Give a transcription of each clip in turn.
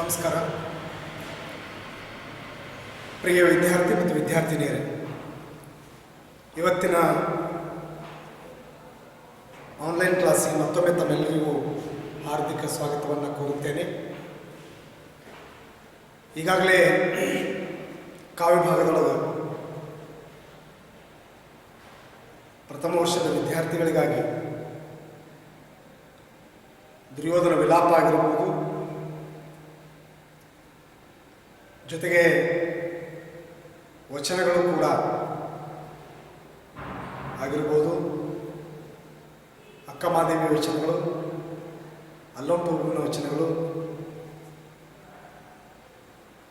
ನಮಸ್ಕಾರ. ಪ್ರಿಯ ವಿದ್ಯಾರ್ಥಿ ಮತ್ತು ವಿದ್ಯಾರ್ಥಿನಿಯರೇ, ಇವತ್ತಿನ ಆನ್ಲೈನ್ ಕ್ಲಾಸಿಗೆ ಮತ್ತೊಮ್ಮೆ ತಮ್ಮೆಲ್ಲರಿಗೂ ಹಾರ್ದಿಕ ಸ್ವಾಗತವನ್ನು ಕೋರುತ್ತೇನೆ. ಈಗಾಗಲೇ ಕಾವ್ಯಭಾಗದೊಳಗೆ ಪ್ರಥಮ ವರ್ಷದ ವಿದ್ಯಾರ್ಥಿಗಳಿಗಾಗಿ ದುರ್ಯೋಧನ ವಿಲಾಪ ಆಗಿರಬಹುದು, ಜೊತೆಗೆ ವಚನಗಳು ಕೂಡ ಆಗಿರ್ಬೋದು, ಅಕ್ಕಮಹಾದೇವಿ ವಚನಗಳು, ಅಲ್ಲಂಪೂರ್ಣ ವಚನಗಳು,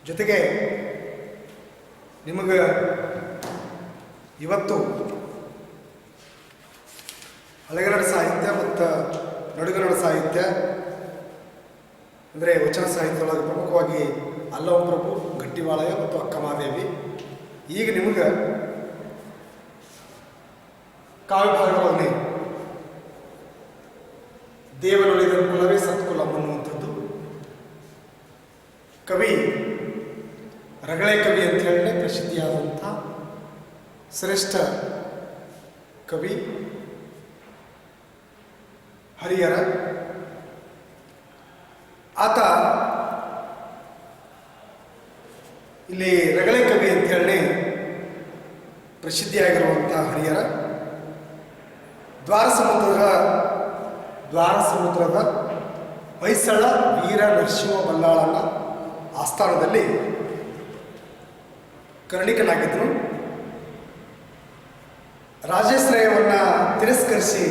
ಜೊತೆಗೆ ನಿಮಗೆ ಇವತ್ತು ಹಳೆಗನ್ನಡ ಸಾಹಿತ್ಯ ಮತ್ತು ನಡುಗನ್ನಡ ಸಾಹಿತ್ಯ ಅಂದರೆ ವಚನ ಸಾಹಿತ್ಯದೊಳಗೆ ಪ್ರಮುಖವಾಗಿ ಅಲ್ಲಂಪ್ರಭು, ಗಟ್ಟಿವಾಳಯ್ಯ ಮತ್ತು ಅಕ್ಕಮಹಾದೇವಿ. ಈಗ ನಿಮಗೆ ಕಾವ್ಯಭಾಗಗಳಲ್ಲಿ ದೇವನುಳಿದ ಕುಲವೇ ಸತ್ಕುಲಂ ಅನ್ನುವಂಥದ್ದು ಕವಿ ರಗಳೆ ಕವಿ ಅಂತ ಹೇಳಿ ಪ್ರಸಿದ್ಧಿಯಾದಂಥ ಶ್ರೇಷ್ಠ ಕವಿ ಹರಿಹರ. ಆತ ಇಲ್ಲಿ ರಗಳೆ ಕವಿ ಅಂತ ಹೇಳಿ ಪ್ರಸಿದ್ಧಿಯಾಗಿರುವಂಥ ಹರಿಹರ ದ್ವಾರ ಸಮುದ್ರದ ಹೊಯ್ಸಳ ವೀರ ನರಸಿಂಹ ಬಲ್ಲಾಳನ ಆಸ್ಥಾನದಲ್ಲಿ ಕರ್ಣಿಕನಾಗಿದ್ದರು. ರಾಜಾಶ್ರಯವನ್ನು ತಿರಸ್ಕರಿಸಿ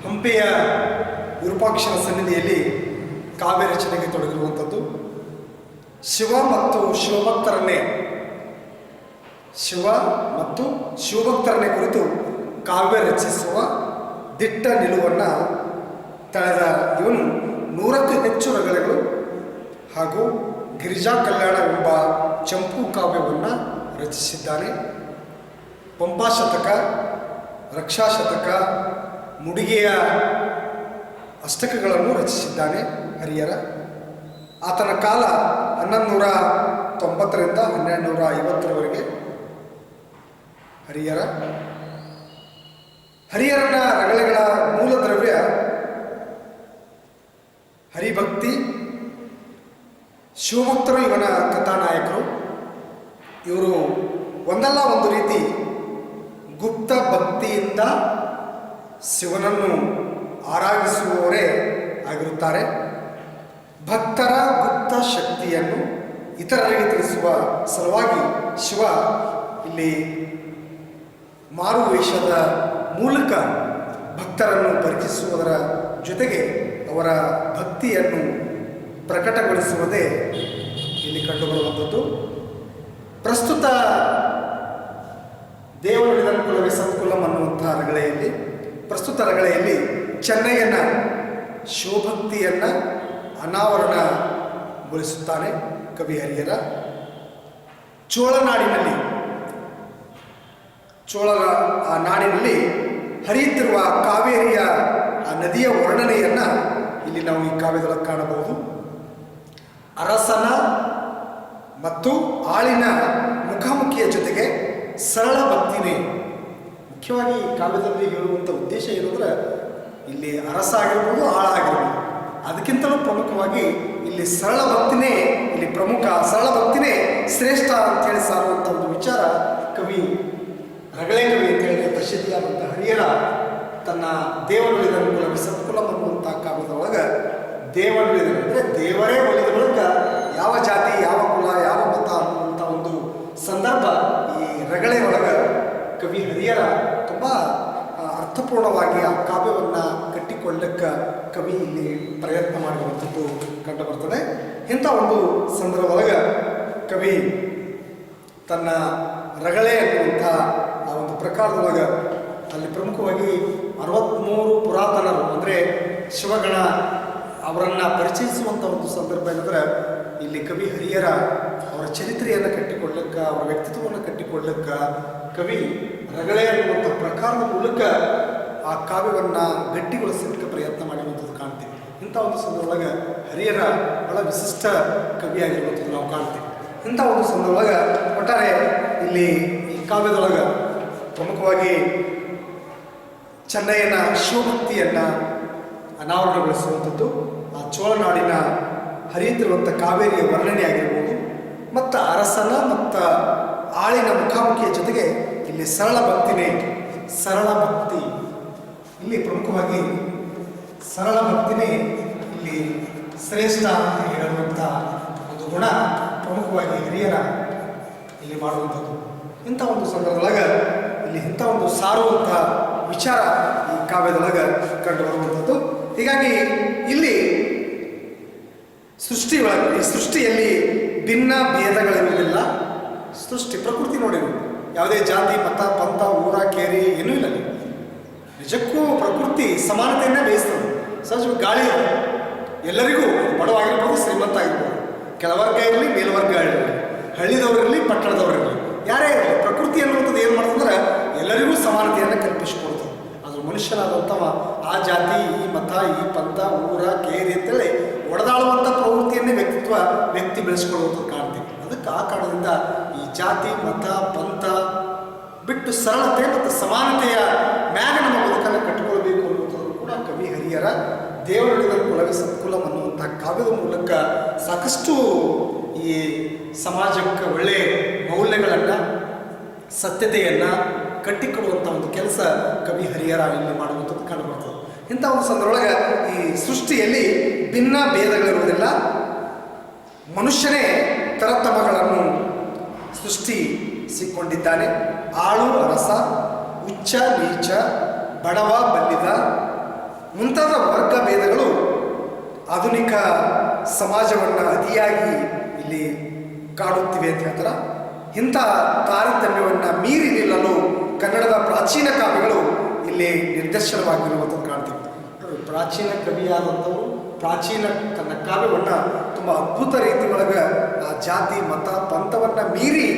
ಹಂಪೆಯ ವಿರೂಪಾಕ್ಷನ ಸನ್ನಿಧಿಯಲ್ಲಿ ಕಾವ್ಯ ರಚನೆಗೆ ತೊಡಗಿರುವಂಥದ್ದು. ಶಿವ ಮತ್ತು ಶಿವಭಕ್ತರನ್ನೇ ಕುರಿತು ಕಾವ್ಯ ರಚಿಸುವ ದಿಟ್ಟ ನಿಲುವನ್ನು ತಳೆದ ಇವನು 100ಕ್ಕೂ ಹೆಚ್ಚು ರಗಳೆಗಳು ಹಾಗೂ ಗಿರಿಜಾ ಕಲ್ಯಾಣವೆಂಬ ಚಂಪು ಕಾವ್ಯವನ್ನು ರಚಿಸಿದ್ದಾನೆ. ಪಂಪಾಶತಕ, ರಕ್ಷಾಶತಕ, ಮುಡಿಗೆಯ ಅಷ್ಟಕಗಳನ್ನು ರಚಿಸಿದ್ದಾನೆ ಹರಿಹರ. ಆತನ ಕಾಲ 1190ರಿಂದ 1250ರವರೆಗೆ. ಹರಿಹರನ ರಗಳೆಗಳ ಮೂಲ ದ್ರವ್ಯ ಹರಿಭಕ್ತಿ. ಶಿವಭಕ್ತರು ಇವನ ಕಥಾನಾಯಕರು. ಇವರು ಒಂದಲ್ಲ ಒಂದು ರೀತಿ ಗುಪ್ತ ಭಕ್ತಿಯಿಂದ ಶಿವನನ್ನು ಆರಾಧಿಸುವವರೇ ಆಗಿರುತ್ತಾರೆ. ಭಕ್ತರ ಗುಪ್ತ ಶಕ್ತಿಯನ್ನು ಇತರರಿಗೆ ತಿಳಿಸುವ ಸಲುವಾಗಿ ಶಿವ ಇಲ್ಲಿ ಮಾರುವೇಷದ ಮೂಲಕ ಭಕ್ತರನ್ನು ಪರಿಚಯಿಸುವುದರ ಜೊತೆಗೆ ಅವರ ಭಕ್ತಿಯನ್ನು ಪ್ರಕಟಗೊಳಿಸುವುದೇ ಇಲ್ಲಿ ಕಂಡುಬರುವಂಥದ್ದು. ಪ್ರಸ್ತುತ ದೇವನುಳಿದ ಕುಲವೇ ಸತ್ಕುಲಂ ಅನ್ನುವಂಥ ರಗಳೆಯಲ್ಲಿ ಚೆನ್ನಯ್ಯನ ಶಿವಭಕ್ತಿಯನ್ನು ಅನಾವರಣಗೊಳಿಸುತ್ತಾನೆ ಕವಿ ಹರಿಹರ. ಚೋಳರ ನಾಡಿನಲ್ಲಿ ಹರಿಯುತ್ತಿರುವ ಕಾವೇರಿಯ ಆ ನದಿಯ ವರ್ಣನೆಯನ್ನು ಇಲ್ಲಿ ನಾವು ಈ ಕಾವ್ಯದೊಳಗೆ ಕಾಣಬಹುದು. ಅರಸನ ಮತ್ತು ಆಳಿನ ಮುಖಾಮುಖಿಯ ಜೊತೆಗೆ ಸರಳ ಭಕ್ತಿನೇ ಮುಖ್ಯವಾಗಿ ಈ ಕಾವ್ಯದಲ್ಲಿ ಹೇಳುವಂಥ ಉದ್ದೇಶ ಏನಂದ್ರೆ, ಇಲ್ಲಿ ಅರಸ ಆಗಿರ್ಬೋದು, ಆಳ ಆಗಿರ್ಬೋದು, ಅದಕ್ಕಿಂತಲೂ ಪ್ರಮುಖವಾಗಿ ಇಲ್ಲಿ ಸರಳ ಭಕ್ತಿನೇ ಇಲ್ಲಿ ಪ್ರಮುಖ, ಸರಳ ಭಕ್ತಿನೇ ಶ್ರೇಷ್ಠ ಅಂತೇಳಿ ಸಾರುವಂಥ ಒಂದು ವಿಚಾರ ಕವಿ ರಗಳೆ ಕವಿ ಅಂತೇಳಿ ಪ್ರಸಿದ್ಧಿಯಾದಂಥ ಹರಿಹರ ತನ್ನ ದೇವನುಳಿದ ಕುಲವೇ ಸತ್ಕುಲಂ ಅನ್ನುವಂಥ ಕಾವ್ಯದೊಳಗೆ ದೇವನುಳಿದ ಅಂದರೆ ದೇವರೇ ಒಲಿದ ಮೂಲಕ ಯಾವ ಜಾತಿ, ಯಾವ ಕುಲ, ಯಾವ ಮತ ಅನ್ನುವಂಥ ಒಂದು ಸಂದರ್ಭ ಈ ರಗಳೆ ಒಳಗೆ ಕವಿ ಹರಿಹರ ತುಂಬ ಅರ್ಥಪೂರ್ಣವಾಗಿ ಆ ಕಾವ್ಯವನ್ನು ಕಟ್ಟಿಕೊಳ್ಳಕ್ಕೆ ಕವಿ ಇಲ್ಲಿ ಪ್ರಯತ್ನ ಮಾಡಿರುವಂಥದ್ದು ಕಂಡು ಬರ್ತದೆ. ಇಂಥ ಒಂದು ಸಂದರ್ಭದೊಳಗೆ ಕವಿ ತನ್ನ ರಗಳೆ ಅನ್ನುವಂಥ ಆ ಒಂದು ಪ್ರಕಾರದೊಳಗೆ ಅಲ್ಲಿ ಪ್ರಮುಖವಾಗಿ 63 ಪುರಾತನರು ಅಂದರೆ ಶಿವಗಣ ಅವರನ್ನು ಪರಿಚಯಿಸುವಂಥ ಒಂದು ಸಂದರ್ಭ ಏನಂದ್ರೆ, ಇಲ್ಲಿ ಕವಿ ಹರಿಹರ ಅವರ ಚರಿತ್ರೆಯನ್ನು ಕಟ್ಟಿಕೊಳ್ಳಕ್ಕೆ, ಅವರ ವ್ಯಕ್ತಿತ್ವವನ್ನು ಕಟ್ಟಿಕೊಳ್ಳಕ್ಕೆ ಕವಿ ರಗಳೆ ಅನ್ನುವಂಥ ಪ್ರಕಾರದ ಮೂಲಕ ಆ ಕಾವ್ಯವನ್ನು ಗಟ್ಟಿಗೊಳಿಸಲಿಕ್ಕೆ ಪ್ರಯತ್ನ ಮಾಡಿರುವಂಥದ್ದು ಕಾಣ್ತೀವಿ. ಇಂಥ ಒಂದು ಸಂದರ್ಭದೊಳಗೆ ಹರಿಹರ ಬಹಳ ವಿಶಿಷ್ಟ ಕವಿಯಾಗಿರುವಂಥದ್ದು ನಾವು ಕಾಣ್ತೇವೆ. ಇಂಥ ಒಂದು ಸಂದರ್ಭದೊಳಗೆ ಒಟ್ಟಾರೆ ಇಲ್ಲಿ ಈ ಕಾವ್ಯದೊಳಗೆ ಪ್ರಮುಖವಾಗಿ ಚೆನ್ನಯ್ಯನ ಶಿವಭಕ್ತಿಯನ್ನು ಅನಾವರಣಗೊಳಿಸುವಂಥದ್ದು, ಆ ಚೋಳನಾಡಿನ ಹರಿಯುತ್ತಿರುವಂಥ ಕಾವೇರಿಯ ವರ್ಣನೆ ಆಗಿರ್ಬೋದು, ಮತ್ತು ಅರಸನ ಮತ್ತು ಆಳಿನ ಮುಖಾಮುಖಿಯ ಜೊತೆಗೆ ಇಲ್ಲಿ ಸರಳ ಭಕ್ತಿನೇ, ಸರಳ ಭಕ್ತಿ ಇಲ್ಲಿ ಪ್ರಮುಖವಾಗಿ ಸರಳ ಭಕ್ತಿನೇ ಇಲ್ಲಿ ಶ್ರೇಷ್ಠ ಅಂತ ಹೇಳುವಂಥ ಒಂದು ಗುಣ ಪ್ರಮುಖವಾಗಿ ಹಿರಿಯರ ಇಲ್ಲಿ ಮಾಡುವಂಥದ್ದು. ಇಂಥ ಒಂದು ಸಂದರ್ಭದೊಳಗೆ ಇಲ್ಲಿ ಇಂಥ ಒಂದು ಸಾರುವಂಥ ವಿಚಾರ ಈ ಕಾವ್ಯದೊಳಗೆ ಕಂಡು ಬರುವಂಥದ್ದು. ಹೀಗಾಗಿ ಇಲ್ಲಿ ಈ ಸೃಷ್ಟಿಯಲ್ಲಿ ಭಿನ್ನ ಭೇದಗಳಿರುವುದಿಲ್ಲ. ಸೃಷ್ಟಿ ಪ್ರಕೃತಿ ನೋಡಿರು, ಯಾವುದೇ ಜಾತಿ ಮತ ಪಂಥ ಊರ ಕೇರಿ ಏನೂ ಇಲ್ಲ. ನಿಜಕ್ಕೂ ಪ್ರಕೃತಿ ಸಮಾನತೆಯನ್ನೇ ಬೇಯಿಸ್ತದೆ. ಸಹಜವಾಗಿ ಗಾಳಿ ಎಲ್ಲರಿಗೂ ಬಡವಾಗಿರ್ಬೋದು, ಶ್ರೀಮಂತ ಆಗಿರ್ಬೋದು, ಕೆಳವರ್ಗ ಇರಲಿ ಮೇಲ್ವರ್ಗ ಇರಲಿ, ಹಳ್ಳಿದವರಿರಲಿ ಪಟ್ಟಣದವರಿರಲಿ, ಯಾರೇ ಇರಲಿ, ಪ್ರಕೃತಿ ಅನ್ನುವಂಥದ್ದು ಏನು ಮಾಡ್ತಂದ್ರೆ ಎಲ್ಲರಿಗೂ ಸಮಾನತೆಯನ್ನು ಕಲ್ಪಿಸಿಕೊಡ್ತದೆ. ಅದು ಮನುಷ್ಯನಾದಂಥವ ಆ ಜಾತಿ ಈ ಮತ ಈ ಪಂಥ ಊರ ಕೇರಿ ಅಂತೇಳಿ ಒಡೆದಾಳುವಂಥ ಪ್ರವೃತ್ತಿಯನ್ನೇ ವ್ಯಕ್ತಿ ಬೆಳೆಸ್ಕೊಳ್ಳುವಂಥದ್ದು ಕಾಣ್ತೀವಿ. ಅದಕ್ಕೆ ಆ ಕಾರಣದಿಂದ ಈ ಜಾತಿ ಮತ ಪಂಥ ಬಿಟ್ಟು ಸರಳತೆ ಮತ್ತು ಸಮಾನತೆಯ ಮ್ಯಾಗ ನಮ್ಮ ಬದುಕನ್ನು ಕಟ್ಟಿಕೊಳ್ಬೇಕು ಅನ್ನುವಂಥದ್ದು ಕೂಡ ಕವಿ ಹರಿಹರ ದೇವರುಡಿದ ಕುಲವೇ ಸತ್ಕುಲಂ ಅನ್ನುವಂಥ ಕಾವ್ಯದ ಮೂಲಕ ಸಾಕಷ್ಟು ಈ ಸಮಾಜಕ್ಕೆ ಒಳ್ಳೆಯ ಮೌಲ್ಯಗಳನ್ನು ಸತ್ಯತೆಯನ್ನು ಕಟ್ಟಿಕೊಡುವಂಥ ಒಂದು ಕೆಲಸ ಕವಿ ಹರಿಹರ ಇಲ್ಲಿ ಮಾಡುವಂಥದ್ದು ಕಂಡುಬರ್ತದೆ. ಇಂಥ ಒಂದು ಸಂದರ್ಭದೊಳಗೆ ಈ ಸೃಷ್ಟಿಯಲ್ಲಿ ಭಿನ್ನ ಭೇದಗಳಿರುವುದಿಲ್ಲ. ಮನುಷ್ಯನೇ ತರತಮಗಳನ್ನು ಸೃಷ್ಟಿಸಿಕೊಂಡಿದ್ದಾನೆ. ಆಳು ಅರಸ, ಉಚ್ಚ ನೀಚ, ಬಡವ ಬಲ್ಲಿದ ಮುಂತಾದ ವರ್ಗ ಭೇದಗಳು ಆಧುನಿಕ ಸಮಾಜವನ್ನು ಅತಿಯಾಗಿ ಇಲ್ಲಿ ಕಾಡುತ್ತಿವೆ ಅಂತ ಹೇಳ್ತಾರೆ. ಇಂಥ ತಾರತಮ್ಯವನ್ನು ಮೀರಿ ನಿಲ್ಲಲು ಕನ್ನಡದ ಪ್ರಾಚೀನ ಕಾವ್ಯಗಳು ಇಲ್ಲಿ ನಿದರ್ಶನವಾಗಿರುವಂಥದ್ದು ಕಾಣ್ತೀವಿ. ಪ್ರಾಚೀನ ಕವಿಯಾದಂಥವರು ಪ್ರಾಚೀನ ತನ್ನ ಕಾವ್ಯವನ್ನು ತುಂಬ ಅದ್ಭುತ ರೀತಿ ಒಳಗೆ ಆ ಜಾತಿ ಮತ ಪಂಥವನ್ನು ಮೀರಿ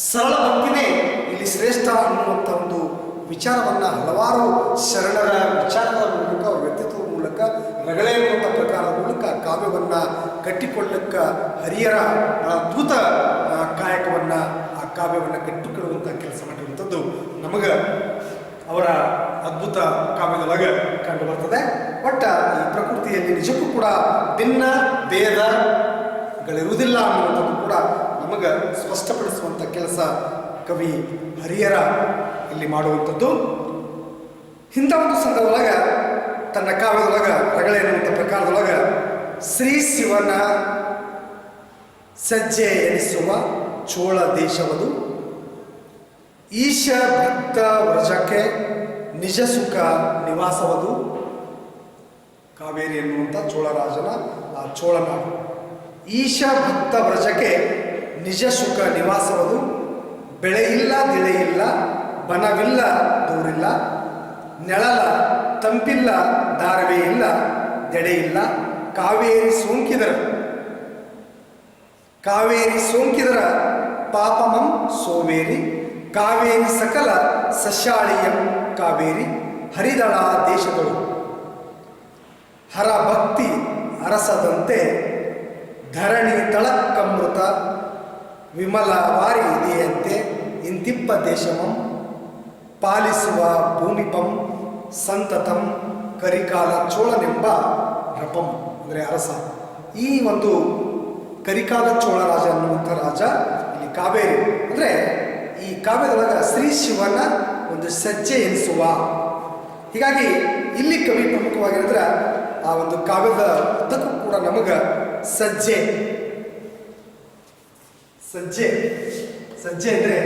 ಸರಳ ಭಕ್ತಿನೇ ಇಲ್ಲಿ ಶ್ರೇಷ್ಠ ಅನ್ನುವಂಥ ಒಂದು ವಿಚಾರವನ್ನು ಹಲವಾರು ಶರಣರ ವಿಚಾರದ ಮೂಲಕ, ಅವ್ರ ವ್ಯಕ್ತಿತ್ವದ ಮೂಲಕ, ರಗಳೆ ಎನ್ನುವಂಥ ಪ್ರಕಾರದ ಮೂಲಕ ಕಾವ್ಯವನ್ನು ಕಟ್ಟಿಕೊಳ್ಳಕ್ಕೆ ಹರಿಹರ ಅದ್ಭುತ ಕಾಯಕವನ್ನು ಆ ಕಾವ್ಯವನ್ನು ಕಟ್ಟಿಕೊಳ್ಳುವಂಥ ಕೆಲಸ ಮಾಡಿರುವಂಥದ್ದು ನಮಗೆ ಅವರ ಅದ್ಭುತ ಕಾವ್ಯದೊಳಗೆ ಕಂಡು ಬರ್ತದೆ. ಒಟ್ಟು ಈ ಪ್ರಕೃತಿಯಲ್ಲಿ ನಿಜಕ್ಕೂ ಕೂಡ ಭಿನ್ನ ಭೇದಗಳಿರುವುದಿಲ್ಲ ಅನ್ನುವಂಥದ್ದು ಕೂಡ ನಮಗೆ ಸ್ಪಷ್ಟಪಡಿಸುವಂಥ ಕೆಲಸ ಕವಿ ಹರಿಹರ ಇಲ್ಲಿ ಮಾಡುವಂಥದ್ದು. ಇಂಥ ಒಂದು ಸಂದರ್ಭದೊಳಗೆ ತನ್ನ ಕಾವ್ಯದೊಳಗೆ ರಗಳೆ ಎನ್ನುವಂಥ ಪ್ರಕಾರದೊಳಗೆ ಶ್ರೀ ಶಿವನ ಸಜ್ಜೆ ಎನಿಸುವ ಚೋಳ ದೇಶವದು, ಈಶ ಭಕ್ತ ವ್ರಜಕ್ಕೆ ನಿಜ ಸುಖ ನಿವಾಸವದು. ಕಾವೇರಿ ಎನ್ನುವಂಥ ಚೋಳರಾಜನ ಆ ಚೋಳನಾಡು. ಈಶ ಭಕ್ತ ವ್ರಜಕ್ಕೆ ನಿಜ ಸುಖ ನಿವಾಸವದು, ಬೆಳೆಯಿಲ್ಲ ದಿಳೆಯಿಲ್ಲ, ಬನವಿಲ್ಲ ದೂರಿಲ್ಲ, ನೆಳಲ ತಂಪಿಲ್ಲ ದಾರವೇ ಇಲ್ಲ, ದೆಡೆಯಿಲ್ಲ, ಕಾವೇರಿ ಸೋಂಕಿದರ ಪಾಪಮಂ ಸೋವೇರಿ, ಕಾವೇರಿ ಸಕಲ ಸಸ್ಯಾಳಿಯಂ ಕಾವೇರಿ, ಹರಿದಳ ದೇಶಗಳು ಹರ ಭಕ್ತಿ ಅರಸದಂತೆ, ಧರಣಿ ತಳಕ್ಕಮೃತ ವಿಮಲ ವಾರಿ ಇದೆಯಂತೆ, ಇಂತಿಪ್ಪ ದೇಶಮಂ ಪಾಲಿಸುವ ಭೂಮಿಪಂ ಸಂತತಂ ಕರಿಕಾಲ ಚೋಳನೆಂಬ ರಪಂ ಅಂದರೆ ಅರಸ. ಈ ಒಂದು ಕರಿಕಾಲ ಚೋಳ ರಾಜ ಅನ್ನುವಂಥ ರಾಜ ಇಲ್ಲಿ ಕಾವೇರಿ ಅಂದರೆ ಈ ಕಾವ್ಯದೊಳಗೆ ಶ್ರೀ ಶಿವನ ಒಂದು ಸಜ್ಜೆ ಎನಿಸುವ. ಹೀಗಾಗಿ ಇಲ್ಲಿ ಕವಿ ಪ್ರಮುಖವಾಗಿರಿದ್ರೆ ಆ ಒಂದು ಕಾವ್ಯದ ಉದ್ದಕ್ಕೂ ಕೂಡ ನಮಗೆ ಸಜ್ಜೆ ಅಂದರೆ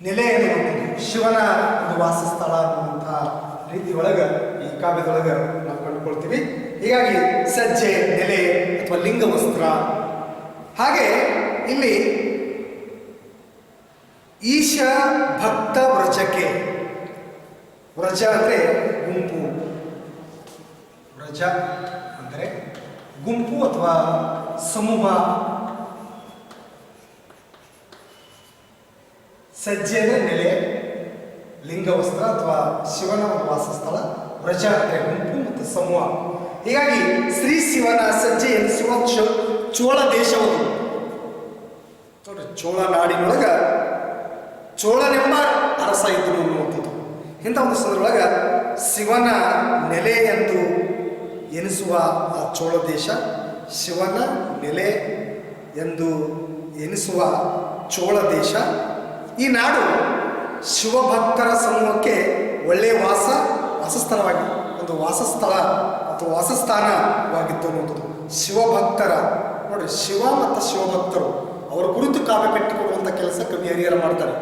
ನೆಲೆ ಎನ್ನುವಂಥದ್ದು, ಶಿವನ ಒಂದು ವಾಸಸ್ಥಳ ಅನ್ನುವಂಥ ರೀತಿ ಒಳಗೆ ಈ ಕಾವ್ಯದೊಳಗೆ ನಾವು ಕಂಡುಕೊಳ್ತೀವಿ. ಹೀಗಾಗಿ ಸಜ್ಜೆ, ನೆಲೆ ಅಥವಾ ಲಿಂಗವಸ್ತ್ರ. ಹಾಗೆ ಇಲ್ಲಿ ಈಶ ಭಕ್ತ ವ್ರಜಕ್ಕೆ, ವ್ರಜ ಅಂದರೆ ಗುಂಪು, ವ್ರಜ ಅಂದರೆ ಗುಂಪು ಅಥವಾ ಸಮೂಹ. ಸಜ್ಜೆ ಅಂದರೆ ನೆಲೆ, ಲಿಂಗವಸ್ತ್ರ ಅಥವಾ ಶಿವನ ಒಂದು ವಾಸಸ್ಥಳ, ವ್ರಜ ಅಂದರೆ ಗುಂಪು ಮತ್ತು ಸಮೂಹ. ಹೀಗಾಗಿ ಶ್ರೀ ಶಿವನ ಸಜ್ಜೆ ಎನಿಸುವ ಚೋಳ ದೇಶವದು. ನೋಡ್ರಿ, ಚೋಳ ನಾಡಿನೊಳಗ ಚೋಳನೆಂಬ ಅರಸ ಇದ್ದನು ಅನ್ನುವಂಥದ್ದು. ಇಂಥ ಒಂದು ಸಂದರ್ಭದೊಳಗೆ ಶಿವನ ನೆಲೆ ಎಂದು ಎನಿಸುವ ಆ ಚೋಳ ದೇಶ, ಶಿವನ ನೆಲೆ ಎಂದು ಎನಿಸುವ ಚೋಳ ದೇಶ, ಈ ನಾಡು ಶಿವಭಕ್ತರ ಸಮೂಹಕ್ಕೆ ಒಳ್ಳೆಯ ವಾಸಸ್ಥಳವಾಗಿ ಒಂದು ವಾಸಸ್ಥಳ ಅಥವಾ ವಾಸಸ್ಥಾನವಾಗಿತ್ತು ಅನ್ನುವಂಥದ್ದು. ಶಿವಭಕ್ತರ ನೋಡಿ, ಶಿವ ಮತ್ತು ಶಿವಭಕ್ತರು ಅವರ ಕುರಿತು ಕಾವ್ಯ ಕಟ್ಟಿಕೊಡುವಂಥ ಕೆಲಸ ಕವಿ ಹರಿಹರ ಮಾಡ್ತಾರೆ.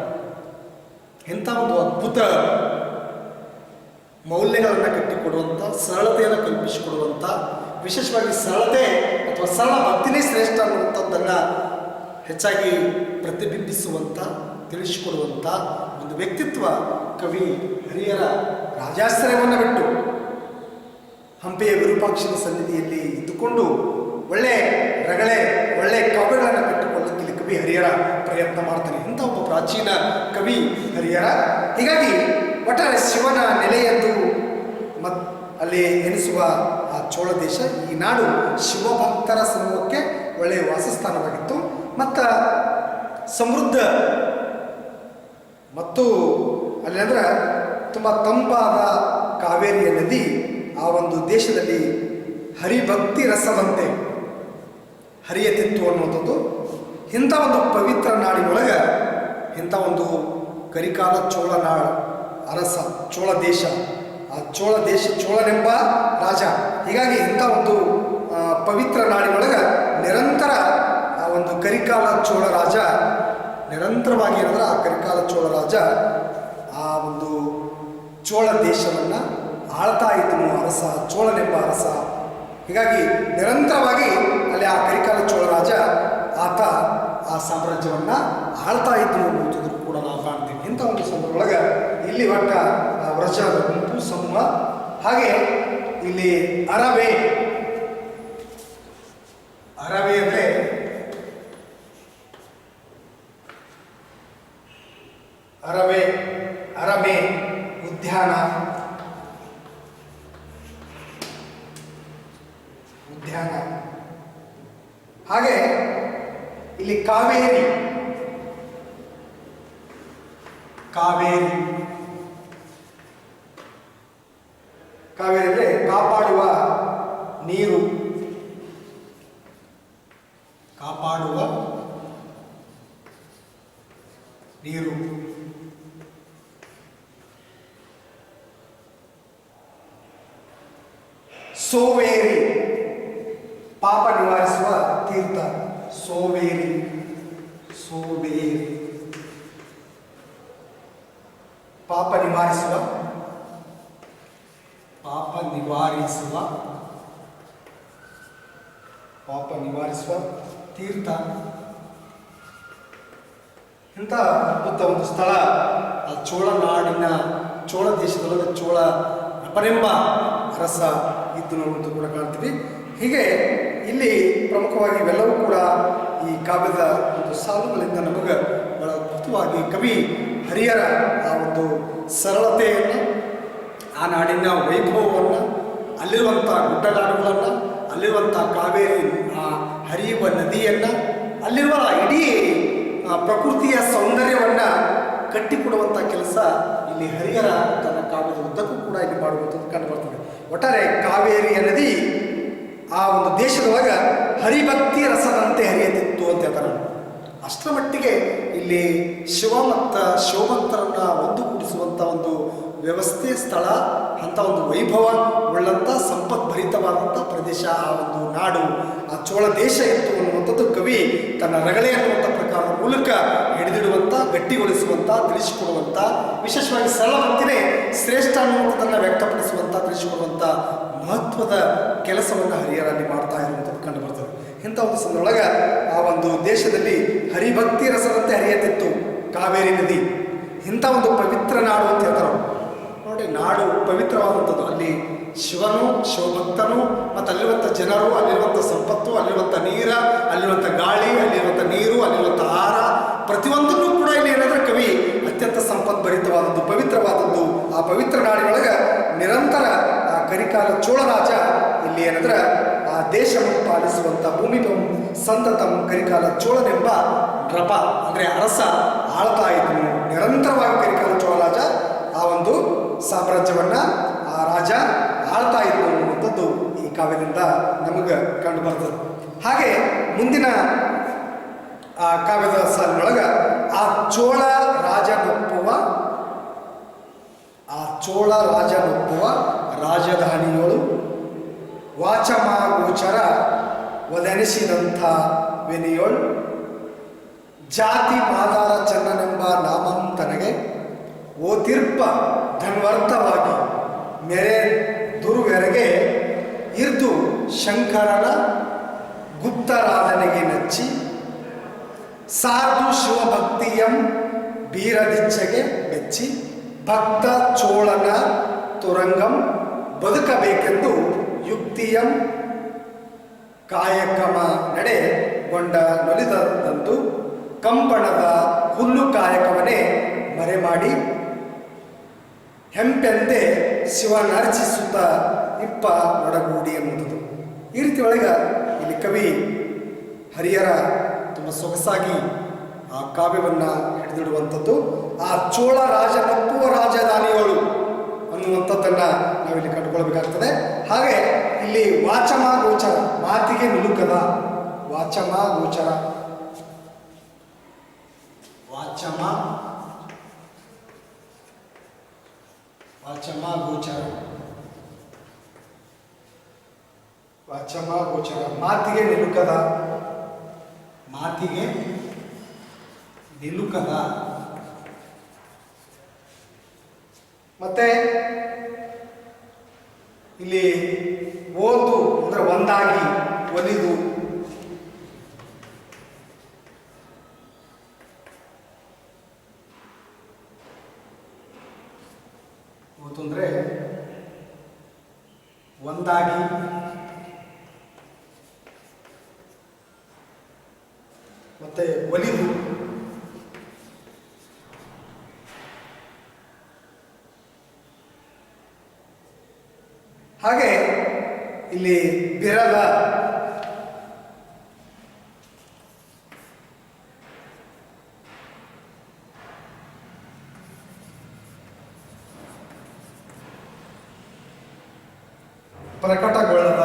ಇಂಥ ಒಂದು ಅದ್ಭುತ ಮೌಲ್ಯಗಳನ್ನು ಕಟ್ಟಿಕೊಡುವಂಥ, ಸರಳತೆಯನ್ನು ಕಲ್ಪಿಸಿಕೊಡುವಂಥ, ವಿಶೇಷವಾಗಿ ಸರಳತೆ ಅಥವಾ ಸರಳ ಭಕ್ತಿನೇ ಶ್ರೇಷ್ಠ ಅನ್ನುವಂಥದ್ದನ್ನು ಹೆಚ್ಚಾಗಿ ಪ್ರತಿಬಿಂಬಿಸುವಂಥ, ತಿಳಿಸಿಕೊಡುವಂಥ ಒಂದು ವ್ಯಕ್ತಿತ್ವ ಕವಿ ಹರಿಹರ. ರಾಜಾಶ್ರಯವನ್ನು ಬಿಟ್ಟು ಹಂಪೆಯ ವಿರೂಪಾಕ್ಷನ ಸನ್ನಿಧಿಯಲ್ಲಿ ಇದ್ದುಕೊಂಡು ಒಳ್ಳೆ ಕಾವ್ಯಗಳನ್ನು ಕಟ್ಟಿಕೊಳ್ಳಲಿಕ್ಕೆ ಇಲ್ಲಿ ಕವಿ ಹರಿಹರ ಪ್ರಯತ್ನ ಮಾಡ್ತಾನೆ. ಇಂಥ ಒಬ್ಬ ಪ್ರಾಚೀನ ಕವಿ ಹರಿಹರ. ಹೀಗಾಗಿ ಒಟ್ಟಾರೆ ಶಿವನ ನೆಲೆಯದ್ದು ಅಲ್ಲಿ ಎನಿಸುವ ಆ ಚೋಳ ದೇಶ, ಈ ನಾಡು ಶಿವಭಕ್ತರ ಸಮೂಹಕ್ಕೆ ಒಳ್ಳೆಯ ವಾಸಸ್ಥಾನವಾಗಿತ್ತು. ಮತ್ತು ಸಮೃದ್ಧ ಮತ್ತು ಅಲ್ಲಿ ಅಂದ್ರೆ ತುಂಬ ತಂಪಾದ ಕಾವೇರಿಯ ನದಿ ಆ ಒಂದು ದೇಶದಲ್ಲಿ ಹರಿಭಕ್ತಿ ರಸದಂತೆ ಹರಿಯತಿತ್ತು ಅನ್ನುವಂಥದ್ದು. ಇಂಥ ಒಂದು ಪವಿತ್ರ ನಾಡಿನೊಳಗೆ ಇಂಥ ಒಂದು ಕರಿಕಾಲ ಅರಸ, ಚೋಳ ದೇಶ, ಆ ಚೋಳನೆಂಬ ರಾಜ. ಹೀಗಾಗಿ ಇಂಥ ಒಂದು ಪವಿತ್ರ ನಾಡಿನೊಳಗೆ ನಿರಂತರ ಆ ಒಂದು ಕರಿಕಾಲ ಚೋಳ ರಾಜ ನಿರಂತರವಾಗಿ ಏನಂದ್ರೆ ಆ ಕರಿಕಾಲ ಚೋಳ ರಾಜ ಆ ಒಂದು ಚೋಳ ದೇಶವನ್ನು ಆಳ್ತಾ ಇದ್ದನು ಅರಸ, ಚೋಳನೆಂಬ ಅರಸ. ಹೀಗಾಗಿ ನಿರಂತರವಾಗಿ ಅಲ್ಲಿ ಆ ಕರಿಕಾಲ ಚೋಳ ರಾಜ ಆತ ಆ ಸಾಮ್ರಾಜ್ಯವನ್ನು ಆಳ್ತಾ ಇದ್ದನು ಅನ್ನುವಂಥದ್ದು ಕೂಡ ನಾವು ಕಾಣ್ತೀವಿ. ಇಂಥ ಒಂದು ಸಂದರ್ಭದೊಳಗೆ ಇಲ್ಲಿ ಒಟ್ಟ ವ್ರಜದ ಗುಂಪು ಸಮೂಹ, ಹಾಗೆ ಇಲ್ಲಿ ಅರವೆ ಅಂದರೆ ಅರಮೆ, ಉದ್ಯಾನ, ಹಾಗೆ ಇಲ್ಲಿ ಕಾವೇರಿ ಅಂದರೆ ಕಾಪಾಡುವ ನೀರು, ಸೋವೇರಿ ಪಾಪ ನಿವಾರಿಸುವ ತೀರ್ಥ, ಸೋವೇರಿ ಪಾಪ ನಿವಾರಿಸುವ ತೀರ್ಥ. ಇಂಥ ಅದ್ಭುತ ಒಂದು ಸ್ಥಳ ಆ ಚೋಳ ದೇಶದೊಳಗೆ ಚೋಳ ಅಪನೆಂಬ ಅರಸ ಇದ್ದನು ಅನ್ನೋದು ಕೂಡ ಕಾಣ್ತೀವಿ. ಹೀಗೆ ಇಲ್ಲಿ ಪ್ರಮುಖವಾಗಿ ಇವೆಲ್ಲವೂ ಕೂಡ ಈ ಕಾವ್ಯದ ಒಂದು ಸಾಲುಗಳಿಂದ ನಮಗೆ ಬಹಳ ಅದ್ಭುತವಾಗಿ ಕವಿ ಹರಿಹರ ಆ ಒಂದು ಸರಳತೆಯನ್ನು, ಆ ನಾಡಿನ ವೈಭವವನ್ನು, ಅಲ್ಲಿರುವಂಥ ಗುಡ್ಡಗಾಡುಗಳನ್ನು, ಅಲ್ಲಿರುವಂಥ ಕಾವೇರಿ ಆ ಹರಿಯುವ ನದಿಯನ್ನು, ಅಲ್ಲಿರುವ ಇಡೀ ಪ್ರಕೃತಿಯ ಸೌಂದರ್ಯವನ್ನು ಕಟ್ಟಿಕೊಡುವಂಥ ಕೆಲಸ ಇಲ್ಲಿ ಹರಿಹರ ತನ್ನ ಕಾವ್ಯದ ಉದ್ದಕ್ಕೂ ಕೂಡ ಇಲ್ಲಿ ಮಾಡುವಂಥದ್ದು ಕಂಡುಬರ್ತದೆ. ಒಟ್ಟಾರೆ ಕಾವೇರಿಯ ನದಿ ಆ ಒಂದು ದೇಶದೊಳಗೆ ಹರಿಭಕ್ತಿ ರಸದಂತೆ ಹರಿಯತಿತ್ತು ಅಂತ ಹೇಳ್ತಾರೆ. ಅಷ್ಟರ ಮಟ್ಟಿಗೆ ಇಲ್ಲಿ ಶಿವ ಮತ್ತು ಶಿವಭಕ್ತರನ್ನು ಒಂದುಗೂಡಿಸುವಂಥ ಒಂದು ವ್ಯವಸ್ಥೆ, ಸ್ಥಳ, ಅಂಥ ಒಂದು ವೈಭವ ಉಳ್ಳಂಥ ಸಂಪದ್ಭರಿತವಾದಂಥ ಪ್ರದೇಶ ಆ ಒಂದು ನಾಡು, ಆ ಚೋಳ ದೇಶ ಇತ್ತು ಅನ್ನುವಂಥದ್ದು ಕವಿ ತನ್ನ ರಗಳೆ ಅನ್ನುವಂಥ ಪ್ರಕಾರದ ಮೂಲಕ ಹಿಡಿದಿಡುವಂಥ, ಗಟ್ಟಿಗೊಳಿಸುವಂಥ, ತಿಳಿಸಿಕೊಡುವಂಥ, ವಿಶೇಷವಾಗಿ ಸರಳ ಭಕ್ತಿನೇ ಶ್ರೇಷ್ಠ ಅನ್ನುವಂಥದ್ದನ್ನು ವ್ಯಕ್ತಪಡಿಸುವಂಥ, ತಿಳಿಸಿಕೊಡುವಂಥ ಮಹತ್ವದ ಕೆಲಸವನ್ನು ಹರಿಹರಲ್ಲಿ ಮಾಡ್ತಾ ಇರುವಂಥದ್ದು ಕಂಡು ಬರ್ತದೆ. ಇಂಥ ಒಂದು ಸಂದರ್ಭದೊಳಗೆ ಆ ಒಂದು ದೇಶದಲ್ಲಿ ಹರಿಭಕ್ತಿ ರಸದಂತೆ ಹರಿಯತಿತ್ತು ಕಾವೇರಿ ನದಿ. ಇಂಥ ಒಂದು ಪವಿತ್ರ ನಾಡು ಅಂತ ಹೇಳ್ತಾರೆ ನೋಡಿ. ನಾಡು ಪವಿತ್ರವಾದಂಥದ್ದು, ಅಲ್ಲಿ ಶಿವನು, ಶಿವಭಕ್ತನು, ಮತ್ತು ಅಲ್ಲಿರುವಂಥ ಜನರು, ಅಲ್ಲಿರುವಂಥ ಸಂಪತ್ತು, ಅಲ್ಲಿರುವಂಥ ನೀರ, ಅಲ್ಲಿರುವಂಥ ಗಾಳಿ, ಅಲ್ಲಿರುವಂಥ ನೀರು, ಅಲ್ಲಿರುವಂಥ ಆಹಾರ, ಪ್ರತಿಯೊಂದನ್ನು ಕೂಡ ಇಲ್ಲಿ ಏನಾದರೆ ಕವಿ ಅತ್ಯಂತ ಸಂಪದ್ಭರಿತವಾದದ್ದು, ಪವಿತ್ರವಾದ ಚೋಳರಾಜ ಇಲ್ಲಿ ಏನಂದ್ರೆ ಆ ದೇಶವನ್ನು ಪಾಲಿಸುವಂಥ ಭೂಮಿಪಂ ಸಂತತಂ ಕರಿಕಾಲ ಚೋಳನೆಂಬ ನೃಪ ಅಂದರೆ ಅರಸ ಆಳ್ತಾ ಇದ್ದನು. ನಿರಂತರವಾಗಿ ಕರಿಕಾಲ ಚೋಳರಾಜ ಆ ಒಂದು ಸಾಮ್ರಾಜ್ಯವನ್ನು ಆ ರಾಜ ಆಳ್ತಾ ಇದ್ದನು ಅನ್ನುವಂಥದ್ದು ಈ ಕಾವ್ಯದಿಂದ ನಮಗೆ ಕಂಡು ಬರ್ತದೆ. ಹಾಗೆ ಮುಂದಿನ ಆ ಕಾವ್ಯದ ಸಾಲಿನೊಳಗೆ ಆ ಚೋಳ ರಾಜನೊಪ್ಪುವ ರಾಜಧಾನಿಗಳು ವಾಚಮ ಗೋಚರ ಒದೆನಿಸಿದಂಥ ವೆನಿಯೋಳ್ ಜಾತಿ ಮಾದಾರ ಚನ್ನನೆಂಬ ನಾಮಂ ತನಗೆ ಓತಿರ್ಪ ಧನ್ವರ್ಥವಾಗಿ ಮೆರೆ ದುರ್ವೆರಗೆ ಇರ್ದು ಶಂಕರನ ಗುಪ್ತರಾಧನೆಗೆ ನಚ್ಚಿ ಸಾಧು ಶಿವಭಕ್ತಿಯಂ ಬೀರದಿಚ್ಛೆಗೆ ಮೆಚ್ಚಿ ಭಕ್ತ ಚೋಳನ ತುರಂಗಂ ಬದುಕಬೇಕೆಂದು ಯುಕ್ತಿಯಂ ಕಾಯಕಮ ನಡೆಗೊಂಡ ನೊಲಿದಂತು ಕಂಪಣದ ಹುಲ್ಲು ಕಾಯಕವನ್ನೇ ಮರೆಮಾಡಿ ಹೆಂಪೆಂದೆ ಶಿವನರ್ಚಿಸುತ್ತ ಇಪ್ಪ ಒಡಗೂಡಿ ಎನ್ನುವುದು. ಈ ರೀತಿ ಒಳಗೆ ಇಲ್ಲಿ ಕವಿ ಹರಿಹರ ತುಂಬ ಸೊಗಸಾಗಿ ಆ ಕಾವ್ಯವನ್ನು ಹಿಡಿದಿಡುವಂಥದ್ದು. ಆ ಚೋಳ ರಾಜನೊಪ್ಪುವ ರಾಜಧಾನಿಗಳು ಅನ್ನುವಂಥದ್ದನ್ನು ನಾವಿಲ್ಲಿ ಕಂಡುಕೊಳ್ಬೇಕಾಗ್ತದೆ. ಹಾಗೆ ಇಲ್ಲಿ ವಾಚಮ ಗೋಚರ ಮಾತಿಗೆ ನಿಲುಕದ ವಾಚಮ ಗೋಚರ ವಾಚಮ ಗೋಚರ ವಾಚಮ ಗೋಚರ ಮಾತಿಗೆ ನಿಲುಕದ ಮತ್ತೆ ಇಲ್ಲಿ ಓದು ಅಂದ್ರೆ ಒಂದಾಗಿ ಒಲಿದು ಓದು ಅಂದ್ರೆ ಒಂದಾಗಿ ಮತ್ತೆ ಒಲಿದು ಹಾಗೆ ಇಲ್ಲಿ ಬಿರದ ಪ್ರಕಟಗೊಳ್ಳದ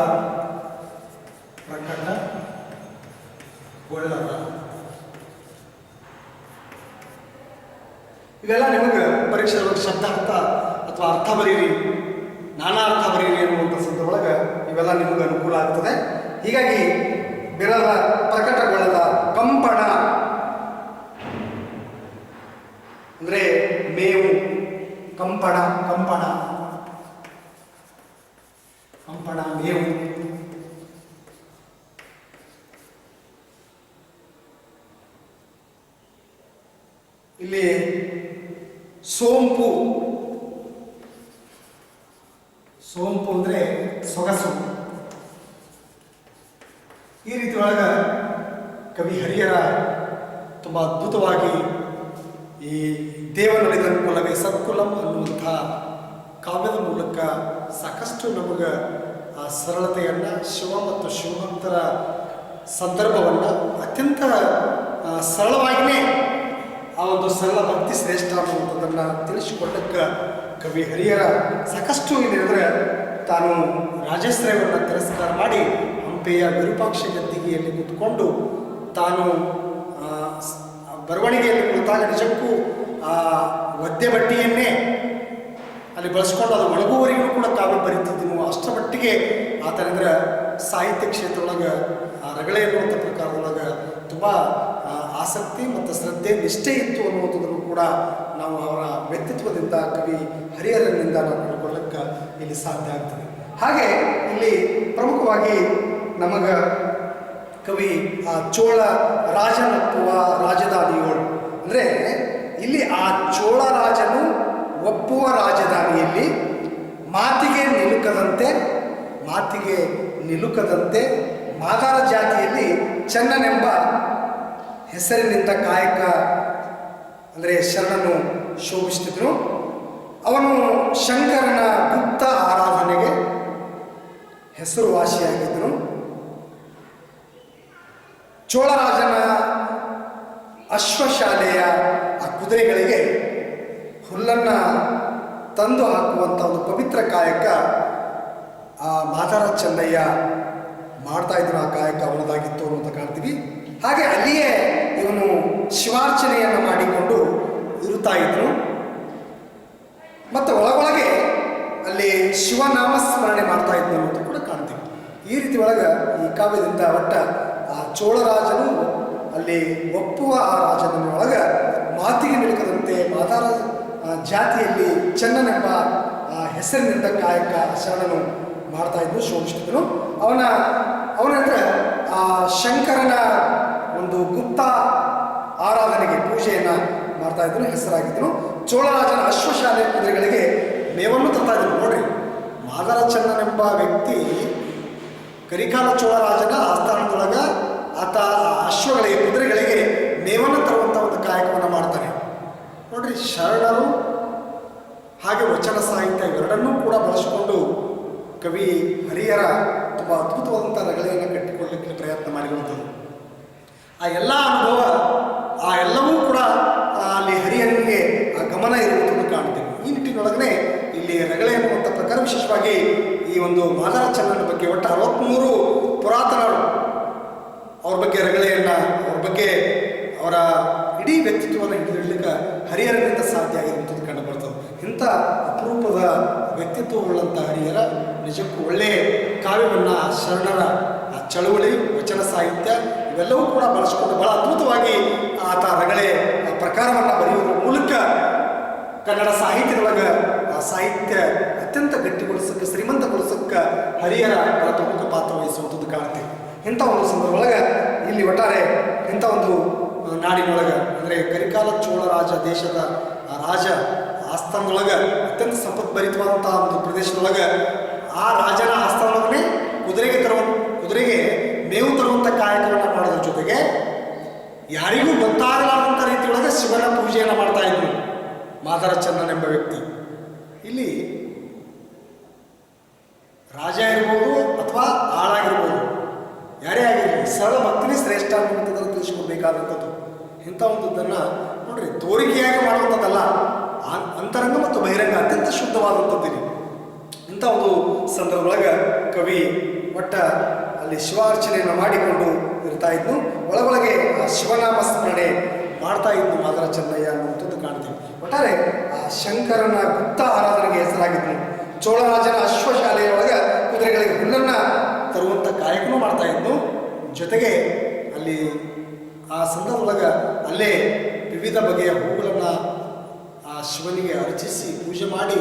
ಇವೆಲ್ಲ ನಿಮಗೆ ಪರೀಕ್ಷೆ ಶಬ್ದಾರ್ಥ ಅಥವಾ ಅರ್ಥ ಬರೀರಿ, ನಾನಾ ಅರ್ಥ ಬರೀರಿ ಅನ್ನುವಂಥ ಸಂದರ್ಭದೊಳಗೆ ಇವೆಲ್ಲ ನಿಮಗೆ ಅನುಕೂಲ ಆಗ್ತದೆ. ಹೀಗಾಗಿ ಬಿರದ, ಪ್ರಕಟಗೊಳ್ಳದ, ಕಂಪಣ ಅಂದರೆ ಮೇವು, ಕಂಪಣ ಮೇವು. ಇಲ್ಲಿ ಸೋಂಪು ಅಂದರೆ ಸೊಗಸು. ಈ ರೀತಿ ಒಳಗ ಕವಿ ಹರಿಹರ ತುಂಬ ಅದ್ಭುತವಾಗಿ ಈ ದೇವನುಡಿದ ಕುಲವೇ ಸತ್ಕುಲಂ ಅನ್ನುವಂಥ ಕಾವ್ಯದ ಮೂಲಕ ಸಾಕಷ್ಟು ನಮಗೆ ಆ ಸರಳತೆಯನ್ನು, ಶಿವ ಮತ್ತು ಶಿವಭಕ್ತರ ಸಂದರ್ಭವನ್ನು ಅತ್ಯಂತ ಸರಳವಾಗಿಯೇ ಆ ಒಂದು ಸರಳ ಭಕ್ತಿ ಶ್ರೇಷ್ಠ ಅನ್ನುವಂಥದ್ದನ್ನು ತಿಳಿಸಿಕೊಟ್ಟಕ್ಕೆ ಕವಿ ಹರಿಹರ ಸಾಕಷ್ಟು ಏನೆಂದರೆ ತಾನು ರಾಜಾಶ್ರಯವನ್ನು ತಿರಸ್ಕಾರ ಮಾಡಿ ಹಂಪೆಯ ವಿರೂಪಾಕ್ಷ ಗದ್ದಿಗೆಯಲ್ಲಿ ಕೂತ್ಕೊಂಡು ತಾನು ಬರವಣಿಗೆಯಲ್ಲಿ ಕುಳಿತಾಗ ನಿಜಕ್ಕೂ ಆ ಒದ್ದೆ ಬಟ್ಟೆಯನ್ನೇ ಅಲ್ಲಿ ಬಳಸ್ಕೊಂಡು ಅದು ಒಳಗುವವರೆಗೂ ಕೂಡ ಕಾವ್ಯ ಬರೀತಿದ್ದನು. ಅಷ್ಟರ ಮಟ್ಟಿಗೆ ಆತನಿಂದ್ರೆ ಸಾಹಿತ್ಯ ಕ್ಷೇತ್ರದೊಳಗೆ ರಗಳೆ ಅನ್ನುವಂಥ ಪ್ರಕಾರದೊಳಗೆ ತುಂಬ ಆಸಕ್ತಿ ಮತ್ತು ಶ್ರದ್ಧೆ, ನಿಷ್ಠೆ ಇತ್ತು ಅನ್ನುವಂಥದ್ದನ್ನು ಕೂಡ ನಾವು ಅವರ ವ್ಯಕ್ತಿತ್ವದಿಂದ, ಕವಿ ಹರಿಹರನಿಂದ ನಾವು ಕಂಡುಕೊಳ್ಳಕ್ಕೆ ಇಲ್ಲಿ ಸಾಧ್ಯ ಆಗ್ತದೆ. ಹಾಗೆ ಇಲ್ಲಿ ಪ್ರಮುಖವಾಗಿ ನಮಗೆ ಕವಿ ಆ ಚೋಳ ರಾಜನೊಪ್ಪುವ ರಾಜಧಾನಿಗಳು ಅಂದರೆ ಇಲ್ಲಿ ಆ ಚೋಳ ರಾಜನು ಒಪ್ಪುವ ರಾಜಧಾನಿಯಲ್ಲಿ ಮಾತಿಗೆ ನಿಲುಕದಂತೆ ಮಾದಾರ ಜಾತಿಯಲ್ಲಿ ಚನ್ನನೆಂಬ ಹೆಸರಿನಿಂದ ಕಾಯಕ ಅಂದರೆ ಶರಣನು ಶೋಭಿಸುತ್ತಿದ್ದನು. ಅವನು ಶಂಕರನ ಗುಪ್ತ ಆರಾಧನೆಗೆ ಹೆಸರುವಾಸಿಯಾಗಿದ್ದನು. ಚೋಳರಾಜನ ಅಶ್ವಶಾಲೆಯ ಆ ಕುದುರೆಗಳಿಗೆ ಹುಲ್ಲನ್ನು ತಂದು ಹಾಕುವಂಥ ಒಂದು ಪವಿತ್ರ ಕಾಯಕ ಆ ಮಾದಾರ ಚೆನ್ನಯ್ಯ ಮಾಡ್ತಾ ಇದ್ರು. ಆ ಕಾಯಕ ಅವನದಾಗಿತ್ತು ಅಂತ ಕಾಣ್ತೀವಿ. ಹಾಗೆ ಅಲ್ಲಿಯೇ ಇವನು ಶಿವಾರ್ಚನೆಯನ್ನು ಮಾಡಿಕೊಂಡು ಇರುತ್ತಾ ಇದ್ರು. ಮತ್ತು ಒಳಗೊಳಗೆ ಅಲ್ಲಿ ಶಿವನಾಮಸ್ಮರಣೆ ಮಾಡ್ತಾ ಇದ್ನು ಅಂತ ಕೂಡ ಕಾಣ್ತೀವಿ. ಈ ರೀತಿ ಒಳಗೆ ಈ ಕಾವ್ಯದಿಂದ ಒಟ್ಟ ಆ ಚೋಳರಾಜನು ಅಲ್ಲಿ ಒಪ್ಪುವ ಆ ರಾಜನ ಒಳಗೆ ಮಾತಿಗೆ ನಿಲುಕದಂತೆ ಮಾದಾರ ಜಾತಿಯಲ್ಲಿ ಚೆನ್ನನೆಂಬ ಹೆಸರಿನಿಂದ ಕಾಯಕ ಶರಣನು ಮಾಡ್ತಾ ಇದ್ನು ಸೋಮಿಷ್ಠನು. ಅವನ ಹತ್ರ ಆ ಶಂಕರನ ಒಂದು ಗುಪ್ತ ಆರಾಧನೆಗೆ ಪೂಜೆಯನ್ನು ಮಾಡ್ತಾ ಇದ್ದನು, ಹೆಸರಾಗಿದ್ದನು. ಚೋಳರಾಜನ ಅಶ್ವಶಾಲೆ ಕುದುರೆಗಳಿಗೆ ಮೇವನ್ನು ತರ್ತಾ ಇದ್ರು. ನೋಡ್ರಿ, ಮಾದಾರ ಚೆನ್ನನೆಂಬ ವ್ಯಕ್ತಿ ಕರಿಕಾಲ ಚೋಳರಾಜನ ಆಸ್ಥಾನದೊಳಗೆ ಆತ ಅಶ್ವಗಳಿಗೆ ಕುದುರೆಗಳಿಗೆ ಮೇವನ್ನು ತರುವಂಥ ಒಂದು ಕಾಯಕವನ್ನು ಮಾಡ್ತಾನೆ. ನೋಡ್ರಿ, ಶರಣರು ಹಾಗೆ ವಚನ ಸಾಹಿತ್ಯ ಇವೆರಡನ್ನೂ ಕೂಡ ಬಳಸಿಕೊಂಡು ಕವಿ ಹರಿಹರ ತುಂಬ ಅದ್ಭುತವಾದಂಥ ರಗಳೆಯನ್ನು ಕಟ್ಟಿಕೊಳ್ಳಲಿಕ್ಕೆ ಪ್ರಯತ್ನ ಮಾಡಿರುವಂಥದ್ದು. ಆ ಎಲ್ಲ ಅನುಭವ ಆ ಎಲ್ಲವೂ ಕೂಡ ಅಲ್ಲಿ ಹರಿಹರನಿಗೆ ಆ ಗಮನ ಇರುವುದನ್ನು ಕಾಣ್ತೇವೆ. ಈ ನಿಟ್ಟಿನೊಳಗನೆ ಇಲ್ಲಿ ರಗಳೆ ಅನ್ನುವಂಥ ಪ್ರಕಾರ ವಿಶೇಷವಾಗಿ ಈ ಒಂದು ಮಾದಾರ ಚೆನ್ನನ ಬಗ್ಗೆ ಒಟ್ಟು 63 ಪುರಾತನರು ಅವ್ರ ಬಗ್ಗೆ ರಗಳೆಯನ್ನು, ಅವ್ರ ಬಗ್ಗೆ ಅವರ ಇಡೀ ವ್ಯಕ್ತಿತ್ವವನ್ನು ಹಿಡಿದಿಡಲಿಕ್ಕೆ ಹರಿಹರನಿಂದ ಸಾಧ್ಯ ಆಗಿರುವಂಥದ್ದು ಕಂಡು ಬರ್ತದೆ. ಇಂಥ ಅಪರೂಪದ ವ್ಯಕ್ತಿತ್ವವುಳ್ಳಂಥ ಹರಿಹರ ನಿಜಕ್ಕೂ ಒಳ್ಳೆಯ ಕಾವ್ಯವನ್ನು ಶರಣರ ಆ ಚಳುವಳಿ, ವಚನ ಸಾಹಿತ್ಯ ಇವೆಲ್ಲವೂ ಕೂಡ ಬಳಸಿಕೊಂಡು ಬಹಳ ಅದ್ಭುತವಾಗಿ ಆತ ರಗಳೆ ಪ್ರಕಾರವನ್ನು ಬರೆಯುವುದರ ಮೂಲಕ ಕನ್ನಡ ಸಾಹಿತ್ಯದೊಳಗೆ ಆ ಸಾಹಿತ್ಯ ಅತ್ಯಂತ ಗಟ್ಟಿಗೊಳಿಸಕ್ಕೆ, ಶ್ರೀಮಂತಗೊಳಿಸಕ್ಕೆ ಹರಿಹರ ಬಹಳ ಪ್ರಮುಖ ಪಾತ್ರ ವಹಿಸುವಂಥದ್ದು ಕಾಣ್ತೀವಿ. ಇಂಥ ಒಂದು ಸಂದರ್ಭದೊಳಗೆ ಇಲ್ಲಿ ಒಟ್ಟಾರೆ ಇಂಥ ಒಂದು ನಾಡಿನೊಳಗೆ ಅಂದರೆ ಕರಿಕಾಲ ಚೋಳರಾಜ ದೇಶದ ರಾಜ ಆಸ್ಥಾನದೊಳಗೆ ಅತ್ಯಂತ ಸಂಪತ್ಭರಿತವಾದಂಥ ಒಂದು ಪ್ರದೇಶದೊಳಗೆ ಆ ರಾಜನ ಆಸ್ಥಾನದೊಳಗನೆ ಕುದುರೆಗೆ ಮೇವು ತರುವಂಥ ಕಾಯಕವನ್ನು ಮಾಡೋದ್ರ ಜೊತೆಗೆ ಯಾರಿಗೂ ಗೊತ್ತಾಗಲಾರಂಥ ರೀತಿಯೊಳಗೆ ಶಿವನ ಪೂಜೆಯನ್ನು ಮಾಡ್ತಾ ಇದ್ರು ಮಾದಾರ ಚೆನ್ನನೆಂಬ ವ್ಯಕ್ತಿ. ಇಲ್ಲಿ ರಾಜ ಇರ್ಬೋದು ಅಥವಾ ಆಳಾಗಿರ್ಬೋದು, ಯಾರೇ ಆಗಿರಲಿ ಸರಳ ಭಕ್ತಿನೇ ಶ್ರೇಷ್ಠ ಅನ್ನುವಂಥದ್ದನ್ನು ತಿಳಿಸ್ಕೊಳ್ಬೇಕಾದಂಥದ್ದು. ಇಂಥ ಒಂದನ್ನು ನೋಡ್ರಿ, ತೋರಿಕೆಯಾಗಿ ಮಾಡುವಂಥದ್ದಲ್ಲ, ಅಂತರಂಗ ಮತ್ತು ಬಹಿರಂಗ ಅತ್ಯಂತ ಶುದ್ಧವಾದಂಥದ್ದು. ಇಂಥ ಒಂದು ಸಂದರ್ಭದೊಳಗೆ ಕವಿ ಒಟ್ಟ ಅಲ್ಲಿ ಶಿವಾರ್ಚನೆಯನ್ನು ಮಾಡಿಕೊಂಡು ಇರ್ತಾ ಇದ್ನು. ಒಳಗೊಳಗೆ ಆ ಶಿವನಾಮ ಸ್ಮರಣೆ ಮಾಡ್ತಾ ಇದ್ನು ಮಾದಾರ ಚೆನ್ನಯ್ಯ ಅನ್ನುವಂಥದ್ದು ಕಾಣ್ತೀವಿ. ಒಟ್ಟಾರೆ ಆ ಶಂಕರನ ಗುಪ್ತ ಆರಾಧನೆಗೆ ಹೆಸರಾಗಿದ್ನು. ಚೋಳರಾಜನ ಅಶ್ವಶಾಲೆಯೊಳಗೆ ಕುದುರೆಗಳಿಗೆ ಹುಲ್ಲನ್ನು ತರುವಂಥ ಕಾಯಕನೂ ಮಾಡ್ತಾ ಇದ್ನು. ಜೊತೆಗೆ ಅಲ್ಲಿ ಆ ಸಂದರ್ಭದೊಳಗೆ ಅಲ್ಲೇ ವಿವಿಧ ಬಗೆಯ ಹೂಗಳನ್ನು ಆ ಶಿವನಿಗೆ ಅರ್ಚಿಸಿ ಪೂಜೆ ಮಾಡಿ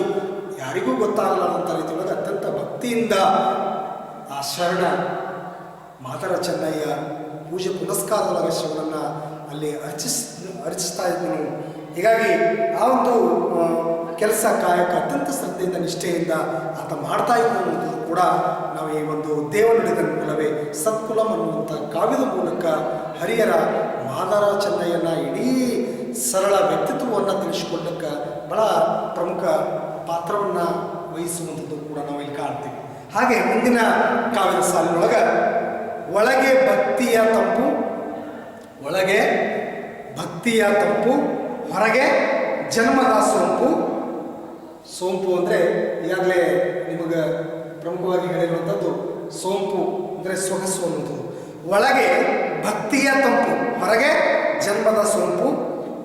ಯಾರಿಗೂ ಗೊತ್ತಾಗಲಾರಂಥ ರೀತಿಯೊಳಗೆ ಅತ್ಯಂತ ಭಕ್ತಿಯಿಂದ ಆ ಶರಣ ಮಾದಾರ ಚೆನ್ನಯ್ಯ ಪೂಜೆ ಪುನಸ್ಕಾರದೊಳಗೆ ಶಿವನನ್ನು ಅಲ್ಲಿ ಅರ್ಚಿಸ್ತಾ ಇದ್ದನು. ಹೀಗಾಗಿ ಆ ಒಂದು ಕೆಲಸ ಕಾಯಕ ಅತ್ಯಂತ ಶ್ರದ್ಧೆಯಿಂದ ನಿಷ್ಠೆಯಿಂದ ಆತ ಮಾಡ್ತಾ ಇದ್ದನು ಅನ್ನೋದು ಕೂಡ ನಾವು ಈ ಒಂದು ದೇವನುಡಿದ ಮೂಲವೇ ಸತ್ಕುಲಂ ಅನ್ನುವಂಥ ಕಾವ್ಯದ ಮೂಲಕ ಹರಿಹರ ಮಾದಾರ ಚೆನ್ನಯ್ಯನ ಇಡೀ ಸರಳ ವ್ಯಕ್ತಿತ್ವವನ್ನು ತಿಳಿಸಿಕೊಳ್ಳಕ್ಕೆ ಬಹಳ ಪ್ರಮುಖ ಪಾತ್ರವನ್ನು ವಹಿಸುವಂಥದ್ದು ಕೂಡ ನಾವು ಇಲ್ಲಿ ಕಾಣ್ತೀವಿ. ಹಾಗೆ ಮುಂದಿನ ಕಾವ್ಯದ ಸಾಲಿನೊಳಗೆ ಒಳಗೆ ಭಕ್ತಿಯ ತಂಪು, ಒಳಗೆ ಭಕ್ತಿಯ ತಂಪು, ಹೊರಗೆ ಜನ್ಮದ ಸೋಂಪು. ಸೋಂಪು ಅಂದರೆ ಈಗಾಗಲೇ ನಿಮಗೆ ಪ್ರಮುಖವಾಗಿ ಹೇಳಿರುವಂಥದ್ದು ಸೋಂಪು ಅಂದರೆ ಸೊಗಸು ಅನ್ನುವಂಥದ್ದು. ಒಳಗೆ ಭಕ್ತಿಯ ತಂಪು, ಹೊರಗೆ ಜನ್ಮದ ಸೋಂಪು.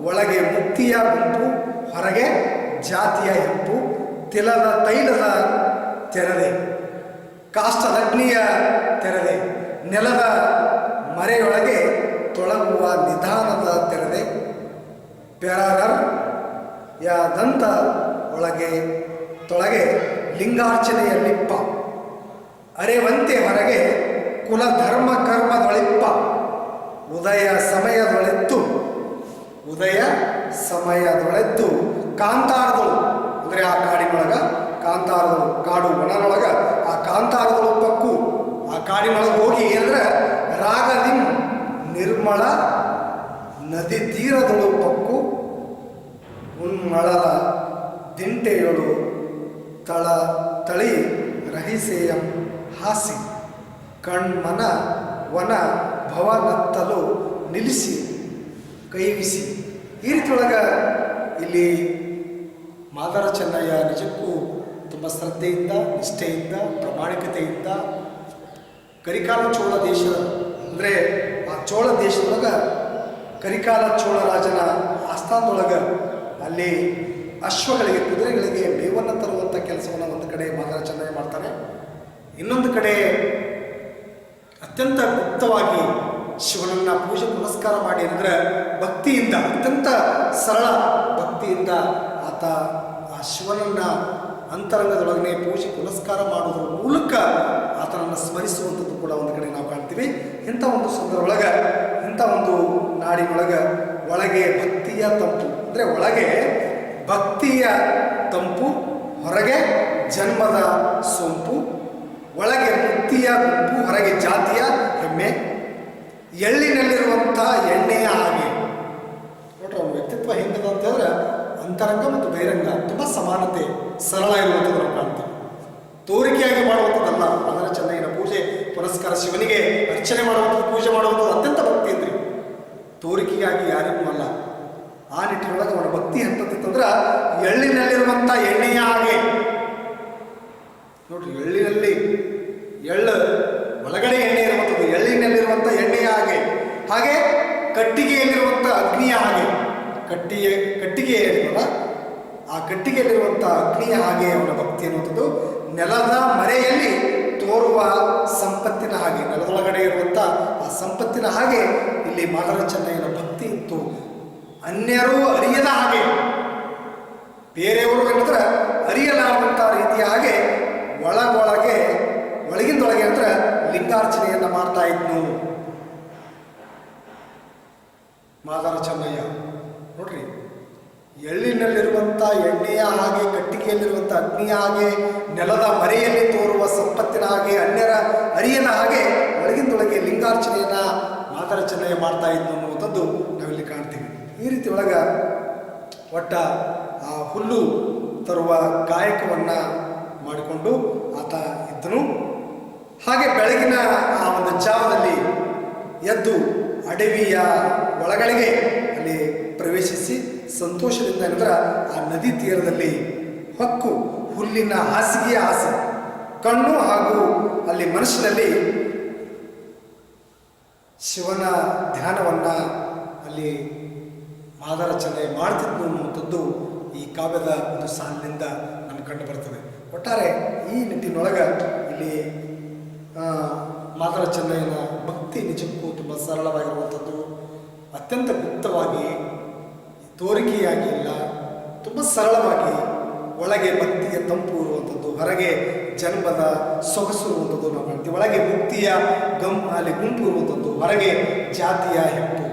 ಒಳಗೆ ಮುಕ್ತಿಯ ಗುಂಪು, ಹೊರಗೆ ಜಾತಿಯ ಹೆಂಪು. ತೈಲದ ತೆರದೆ, ಕಾಷ್ಟದಗ್ನಿಯ ತೆರದೆ, ನೆಲದ ಮರೆಯೊಳಗೆ ತೊಳಗುವ ನಿಧಾನದ ತೆರದೆ. ಪೆರರರ್ ಯಾದಂತ ಒಳಗೆ ತೊಳಗೆ ಲಿಂಗಾರ್ಚನೆಯ ಲಿಪ್ಪ. ಅರೆವಂತೆ ಹೊರಗೆ ಕುಲ ಧರ್ಮ ಕರ್ಮದೊಳಿಪ್ಪ. ಉದಯ ಸಮಯದೊಳೆದ್ದು ಕಾಂತಾರದಳು ಅಂದರೆ ಆ ಕಾಡಿನೊಳಗೆ ಕಾಂತಾರದಳು, ಕಾಡು ಒಣನೊಳಗೆ ಆ ಕಾಂತಾರದಳು ಪಕ್ಕು. ಆ ಕಾಡಿನೊಳಗೆ ಹೋಗಿ ಏನಂದ್ರೆ ರಾಗದಿಂ ನಿರ್ಮಳ ನದಿ ತೀರದಳು ಪಕ್ಕು. ಉನ್ಮಳಲ ದಿಂಟೆಯೊಳು ತಳಿ ರಹಿಸೇಯಂ ಹಾಸಿ ಕಣ್ಮನ ವನ ಭವನತ್ತಲು ನಿಲ್ಲಿಸಿ ಕೈವಿಸಿ. ಈ ರೀತಿ ಒಳಗೆ ಇಲ್ಲಿ ಮಾದಾರ ಚೆನ್ನಯ್ಯ ನಿಜಕ್ಕೂ ತುಂಬ ಶ್ರದ್ಧೆಯಿಂದ, ನಿಷ್ಠೆಯಿಂದ, ಪ್ರಾಮಾಣಿಕತೆಯಿಂದ ಕರಿಕಾಲ ಚೋಳ ದೇಶ ಅಂದರೆ ಆ ಚೋಳ ದೇಶದೊಳಗೆ ಕರಿಕಾಲ ಚೋಳ ರಾಜನ ಆಸ್ಥಾನದೊಳಗೆ ಅಲ್ಲಿ ಅಶ್ವಗಳಿಗೆ, ಕುದುರೆಗಳಿಗೆ ಮೇವನ್ನು ತರುವಂಥ ಕೆಲಸವನ್ನು ಒಂದು ಕಡೆ ಮಾದಾರ ಚೆನ್ನಯ್ಯ ಮಾಡ್ತಾರೆ. ಇನ್ನೊಂದು ಕಡೆ ಅತ್ಯಂತ ಗುಪ್ತವಾಗಿ ಶಿವನನ್ನು ಪೂಜೆ ಪುನಸ್ಕಾರ ಮಾಡಿ ಅಂದರೆ ಭಕ್ತಿಯಿಂದ, ಅತ್ಯಂತ ಸರಳ ಭಕ್ತಿಯಿಂದ ಆತ ಆ ಶಿವನನ್ನು ಅಂತರಂಗದೊಳಗನೆ ಪೂಜೆ ಪುನಸ್ಕಾರ ಮಾಡುವುದರ ಮೂಲಕ ಆತನನ್ನು ಸ್ಮರಿಸುವಂಥದ್ದು ಕೂಡ ಒಂದು ಕಡೆ ನಾವು ಕಾಣ್ತೀವಿ. ಇಂಥ ಒಂದು ಸಂದರ್ಭದೊಳಗೆ, ಇಂಥ ಒಂದು ನಾಡಿನೊಳಗೆ ಒಳಗೆ ಭಕ್ತಿಯ ತಂಪು ಅಂದರೆ ಒಳಗೆ ಭಕ್ತಿಯ ತಂಪು, ಹೊರಗೆ ಜನ್ಮದ ಸೊಂಪು, ಒಳಗೆ ಮುಕ್ತಿಯ ಗುಂಪು, ಹೊರಗೆ ಜಾತಿಯ ಹೆಮ್ಮೆ, ಎಳ್ಳಿನಲ್ಲಿರುವಂಥ ಎಣ್ಣೆಯ ಹಾಗೆ. ನೋಡ್ರಿ ಅವನ ವ್ಯಕ್ತಿತ್ವ ಹೆಂಗದ ಅಂತ ಹೇಳಿದ್ರೆ ಅಂತರಂಗ ಮತ್ತು ಬಹಿರಂಗ ತುಂಬ ಸಮಾನತೆ, ಸರಳ ಇರುವಂಥದ್ದು ನಾವು ಕಾಣ್ತೀವಿ. ತೋರಿಕೆಯಾಗಿ ಮಾಡುವಂಥದ್ದಲ್ಲ. ಅದರ ಚೆನ್ನಯ್ಯನ ಪೂಜೆ ಪುರಸ್ಕಾರ, ಶಿವನಿಗೆ ಅರ್ಚನೆ ಮಾಡುವಂಥದ್ದು, ಪೂಜೆ ಮಾಡುವಂಥದ್ದು ಅತ್ಯಂತ ಭಕ್ತಿ ಇದ್ರಿ, ತೋರಿಕೆಗಾಗಿ ಯಾರಿಗೂ ಅಲ್ಲ. ಆ ನಿಟ್ಟಿನೊಳಗೆ ಅವನ ಭಕ್ತಿ ಎಂತಂದ್ರೆ ಎಳ್ಳಿನಲ್ಲಿರುವಂಥ ಎಣ್ಣೆಯ ಹಾಗೆ. ನೋಡ್ರಿ, ಎಳ್ಳಿನಲ್ಲಿ ಎಳ್ಳು ಒಳಗಡೆ ಎಣ್ಣೆ ಇರುವಂಥದ್ದು, ಎಳ್ಳಿನಲ್ಲಿರುವಂಥ ಎಣ್ಣೆಯ ಹಾಗೆ ಕಟ್ಟಿಗೆಯಲ್ಲಿರುವಂಥ ಅಗ್ನಿಯ ಹಾಗೆ. ಕಟ್ಟಿಗೆ ಏನಿರಲ್ಲ, ಆ ಕಟ್ಟಿಗೆಯಲ್ಲಿರುವಂಥ ಅಗ್ನಿಯ ಹಾಗೆ ಅವನ ಭಕ್ತಿ ಅನ್ನುವಂಥದ್ದು. ನೆಲದ ಮರೆಯಲ್ಲಿ ತೋರುವ ಸಂಪತ್ತಿನ ಹಾಗೆ, ನೆಲದೊಳಗಡೆ ಇರುವಂಥ ಆ ಸಂಪತ್ತಿನ ಹಾಗೆ ಇಲ್ಲಿ ಮಾದಾರ ಚೆನ್ನಯ್ಯನ ಭಕ್ತಿ ಇತ್ತು. ಅನ್ಯರು ಅರಿಯದ ಹಾಗೆ, ಬೇರೆಯವರು ಏನಂದ್ರೆ ಅರಿಯಲಾಗುವಂಥ ರೀತಿಯ ಹಾಗೆ ಒಳಗಿಂದೊಳಗೆ ಅಂದ್ರೆ ಲಿಂಗಾರ್ಚನೆಯನ್ನು ಮಾಡ್ತಾ ಇದ್ನು ಮಾದಾರ ಚೆನ್ನಯ್ಯ. ನೋಡ್ರಿ, ಎಳ್ಳಿನಲ್ಲಿರುವಂಥ ಎಣ್ಣೆಯ ಹಾಗೆ, ಕಟ್ಟಿಗೆಯಲ್ಲಿರುವಂಥ ಅಗ್ನಿಯ ಹಾಗೆ, ನೆಲದ ಮರೆಯಲ್ಲಿ ತೋರುವ ಸಂಪತ್ತಿನ ಹಾಗೆ, ಅನ್ಯರ ಅರಿಯನ ಹಾಗೆ ಒಳಗಿಂದೊಳಗೆ ಲಿಂಗಾರ್ಚನೆಯನ್ನು ಮಾದಾರ ಚೆನ್ನಯ್ಯ ಮಾಡ್ತಾ ಇದ್ನು ಅನ್ನುವಂಥದ್ದು ನಾವಿಲ್ಲಿ ಕಾಣ್ತೀವಿ. ಈ ರೀತಿ ಒಳಗೆ ಒಟ್ಟ ಆ ಹುಲ್ಲು ತರುವ ಕಾಯಕವನ್ನು ಮಾಡಿಕೊಂಡು ಆತ ಇದ್ದನು. ಹಾಗೆ ಬೆಳಗಿನ ಆ ಒಂದು ಜಾವದಲ್ಲಿ ಎದ್ದು ಅಡವಿಯ ಒಳಗಳಿಗೆ ಅಲ್ಲಿ ಪ್ರವೇಶಿಸಿ ಸಂತೋಷದಿಂದ ಏನಂದ್ರೆ ಆ ನದಿ ತೀರದಲ್ಲಿ ಹೊಕ್ಕು ಹುಲ್ಲಿನ ಹಾಸಿಗೆಯ ಆಸೆ, ಕಣ್ಣು ಹಾಗೂ ಅಲ್ಲಿ ಮನಸ್ಸಿನಲ್ಲಿ ಶಿವನ ಧ್ಯಾನವನ್ನು ಅಲ್ಲಿ ಮಾದಾರ ಚೆನ್ನಯ್ಯ ಮಾಡ್ತಿದ್ನು ಅನ್ನುವಂಥದ್ದು ಈ ಕಾವ್ಯದ ಒಂದು ಸಾಲಿನಿಂದ ನಮ್ಗೆ ಕಂಡು ಬರ್ತದೆ. ಒಟ್ಟಾರೆ ಈ ನಿಟ್ಟಿನೊಳಗೆ ಇಲ್ಲಿ ಮಾದಾರ ಚೆನ್ನಯ್ಯನ ಭಕ್ತಿ ನಿಜಕ್ಕೂ ತುಂಬ ಸರಳವಾಗಿರುವಂಥದ್ದು, ಅತ್ಯಂತ ಗುಪ್ತವಾಗಿ, ತೋರಿಕೆಯಾಗಿ ಇಲ್ಲ, ತುಂಬ ಸರಳವಾಗಿ ಒಳಗೆ ಭಕ್ತಿಯ ತಂಪು ಇರುವಂಥದ್ದು, ಹೊರಗೆ ಜನ್ಮದ ಸೊಗಸು ಇರುವಂಥದ್ದು ನಾವು ಕಾಣ್ತೀವಿ. ಒಳಗೆ ಮುಕ್ತಿಯ ಅಲ್ಲಿ ಗುಂಪು ಇರುವಂಥದ್ದು, ಹೊರಗೆ ಜಾತಿಯ ಹೆಪ್ಪು,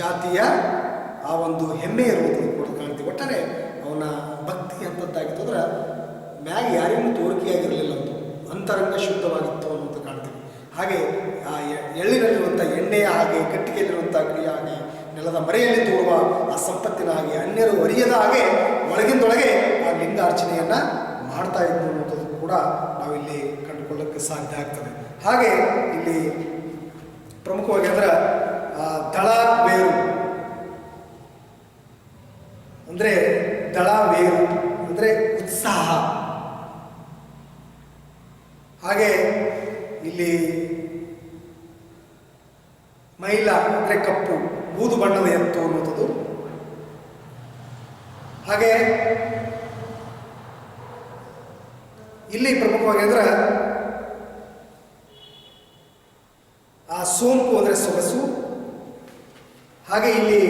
ಜಾತಿಯ ಆ ಒಂದು ಹೆಮ್ಮೆ ಇರುವಂಥದ್ದು ಕೂಡ ಕಾಣ್ತೀವಿ. ಒಟ್ಟಾರೆ ಅವನ ಭಕ್ತಿ ಅಂತದ್ದಾಗಿತ್ತು ಅಂದ್ರೆ ಮ್ಯಾಗ ಯಾರಿಗೂ ತೋರಿಕೆಯಾಗಿರಲಿಲ್ಲ, ಅದು ಅಂತರಂಗ ಶುದ್ಧವಾಗಿತ್ತು ಅನ್ನೋದು ಕಾಣ್ತೀವಿ. ಹಾಗೆ ಆ ಎಳ್ಳಿನಲ್ಲಿರುವಂಥ ಎಣ್ಣೆಯ ಹಾಗೆ, ಕಟ್ಟಿಗೆಯಲ್ಲಿರುವಂಥ ಅಗ್ನಿಯ ಹಾಗೆ, ನೆಲದ ಮರೆಯಲ್ಲಿ ತೋರುವ ಆ ಸಂಪತ್ತಿನ ಹಾಗೆ, ಅನ್ಯರು ಅರಿಯದ ಹಾಗೆ ಒಳಗಿಂದೊಳಗೆ ಆ ಲಿಂಗಾರ್ಚನೆಯನ್ನು ಮಾಡ್ತಾ ಇದ್ದು ಅನ್ನೋದು ಕೂಡ ನಾವಿಲ್ಲಿ ಕಂಡುಕೊಳ್ಳಕ್ಕೆ ಸಾಧ್ಯ ಆಗ್ತದೆ. ಹಾಗೆ ಇಲ್ಲಿ ಪ್ರಮುಖವಾಗಿ ಅಂದ್ರೆ ದಳ ಬೇರು ಅಂದರೆ ದಳ ಬೇರು ಅಂದರೆ ಉತ್ಸಾಹ. ಹಾಗೆ ಇಲ್ಲಿ ಮೈಲ ಅಂದರೆ ಕಪ್ಪು, ಬೂದು ಬಣ್ಣದ ಎತ್ತು ಅನ್ನುವಂಥದ್ದು. ಹಾಗೆ ಇಲ್ಲಿ ಪ್ರಮುಖವಾಗಿ ಅಂದ್ರೆ ಆ ಸೋಂಪು ಅಂದರೆ ಸೊಗಸು. ಹಾಗೆ ಇಲ್ಲಿ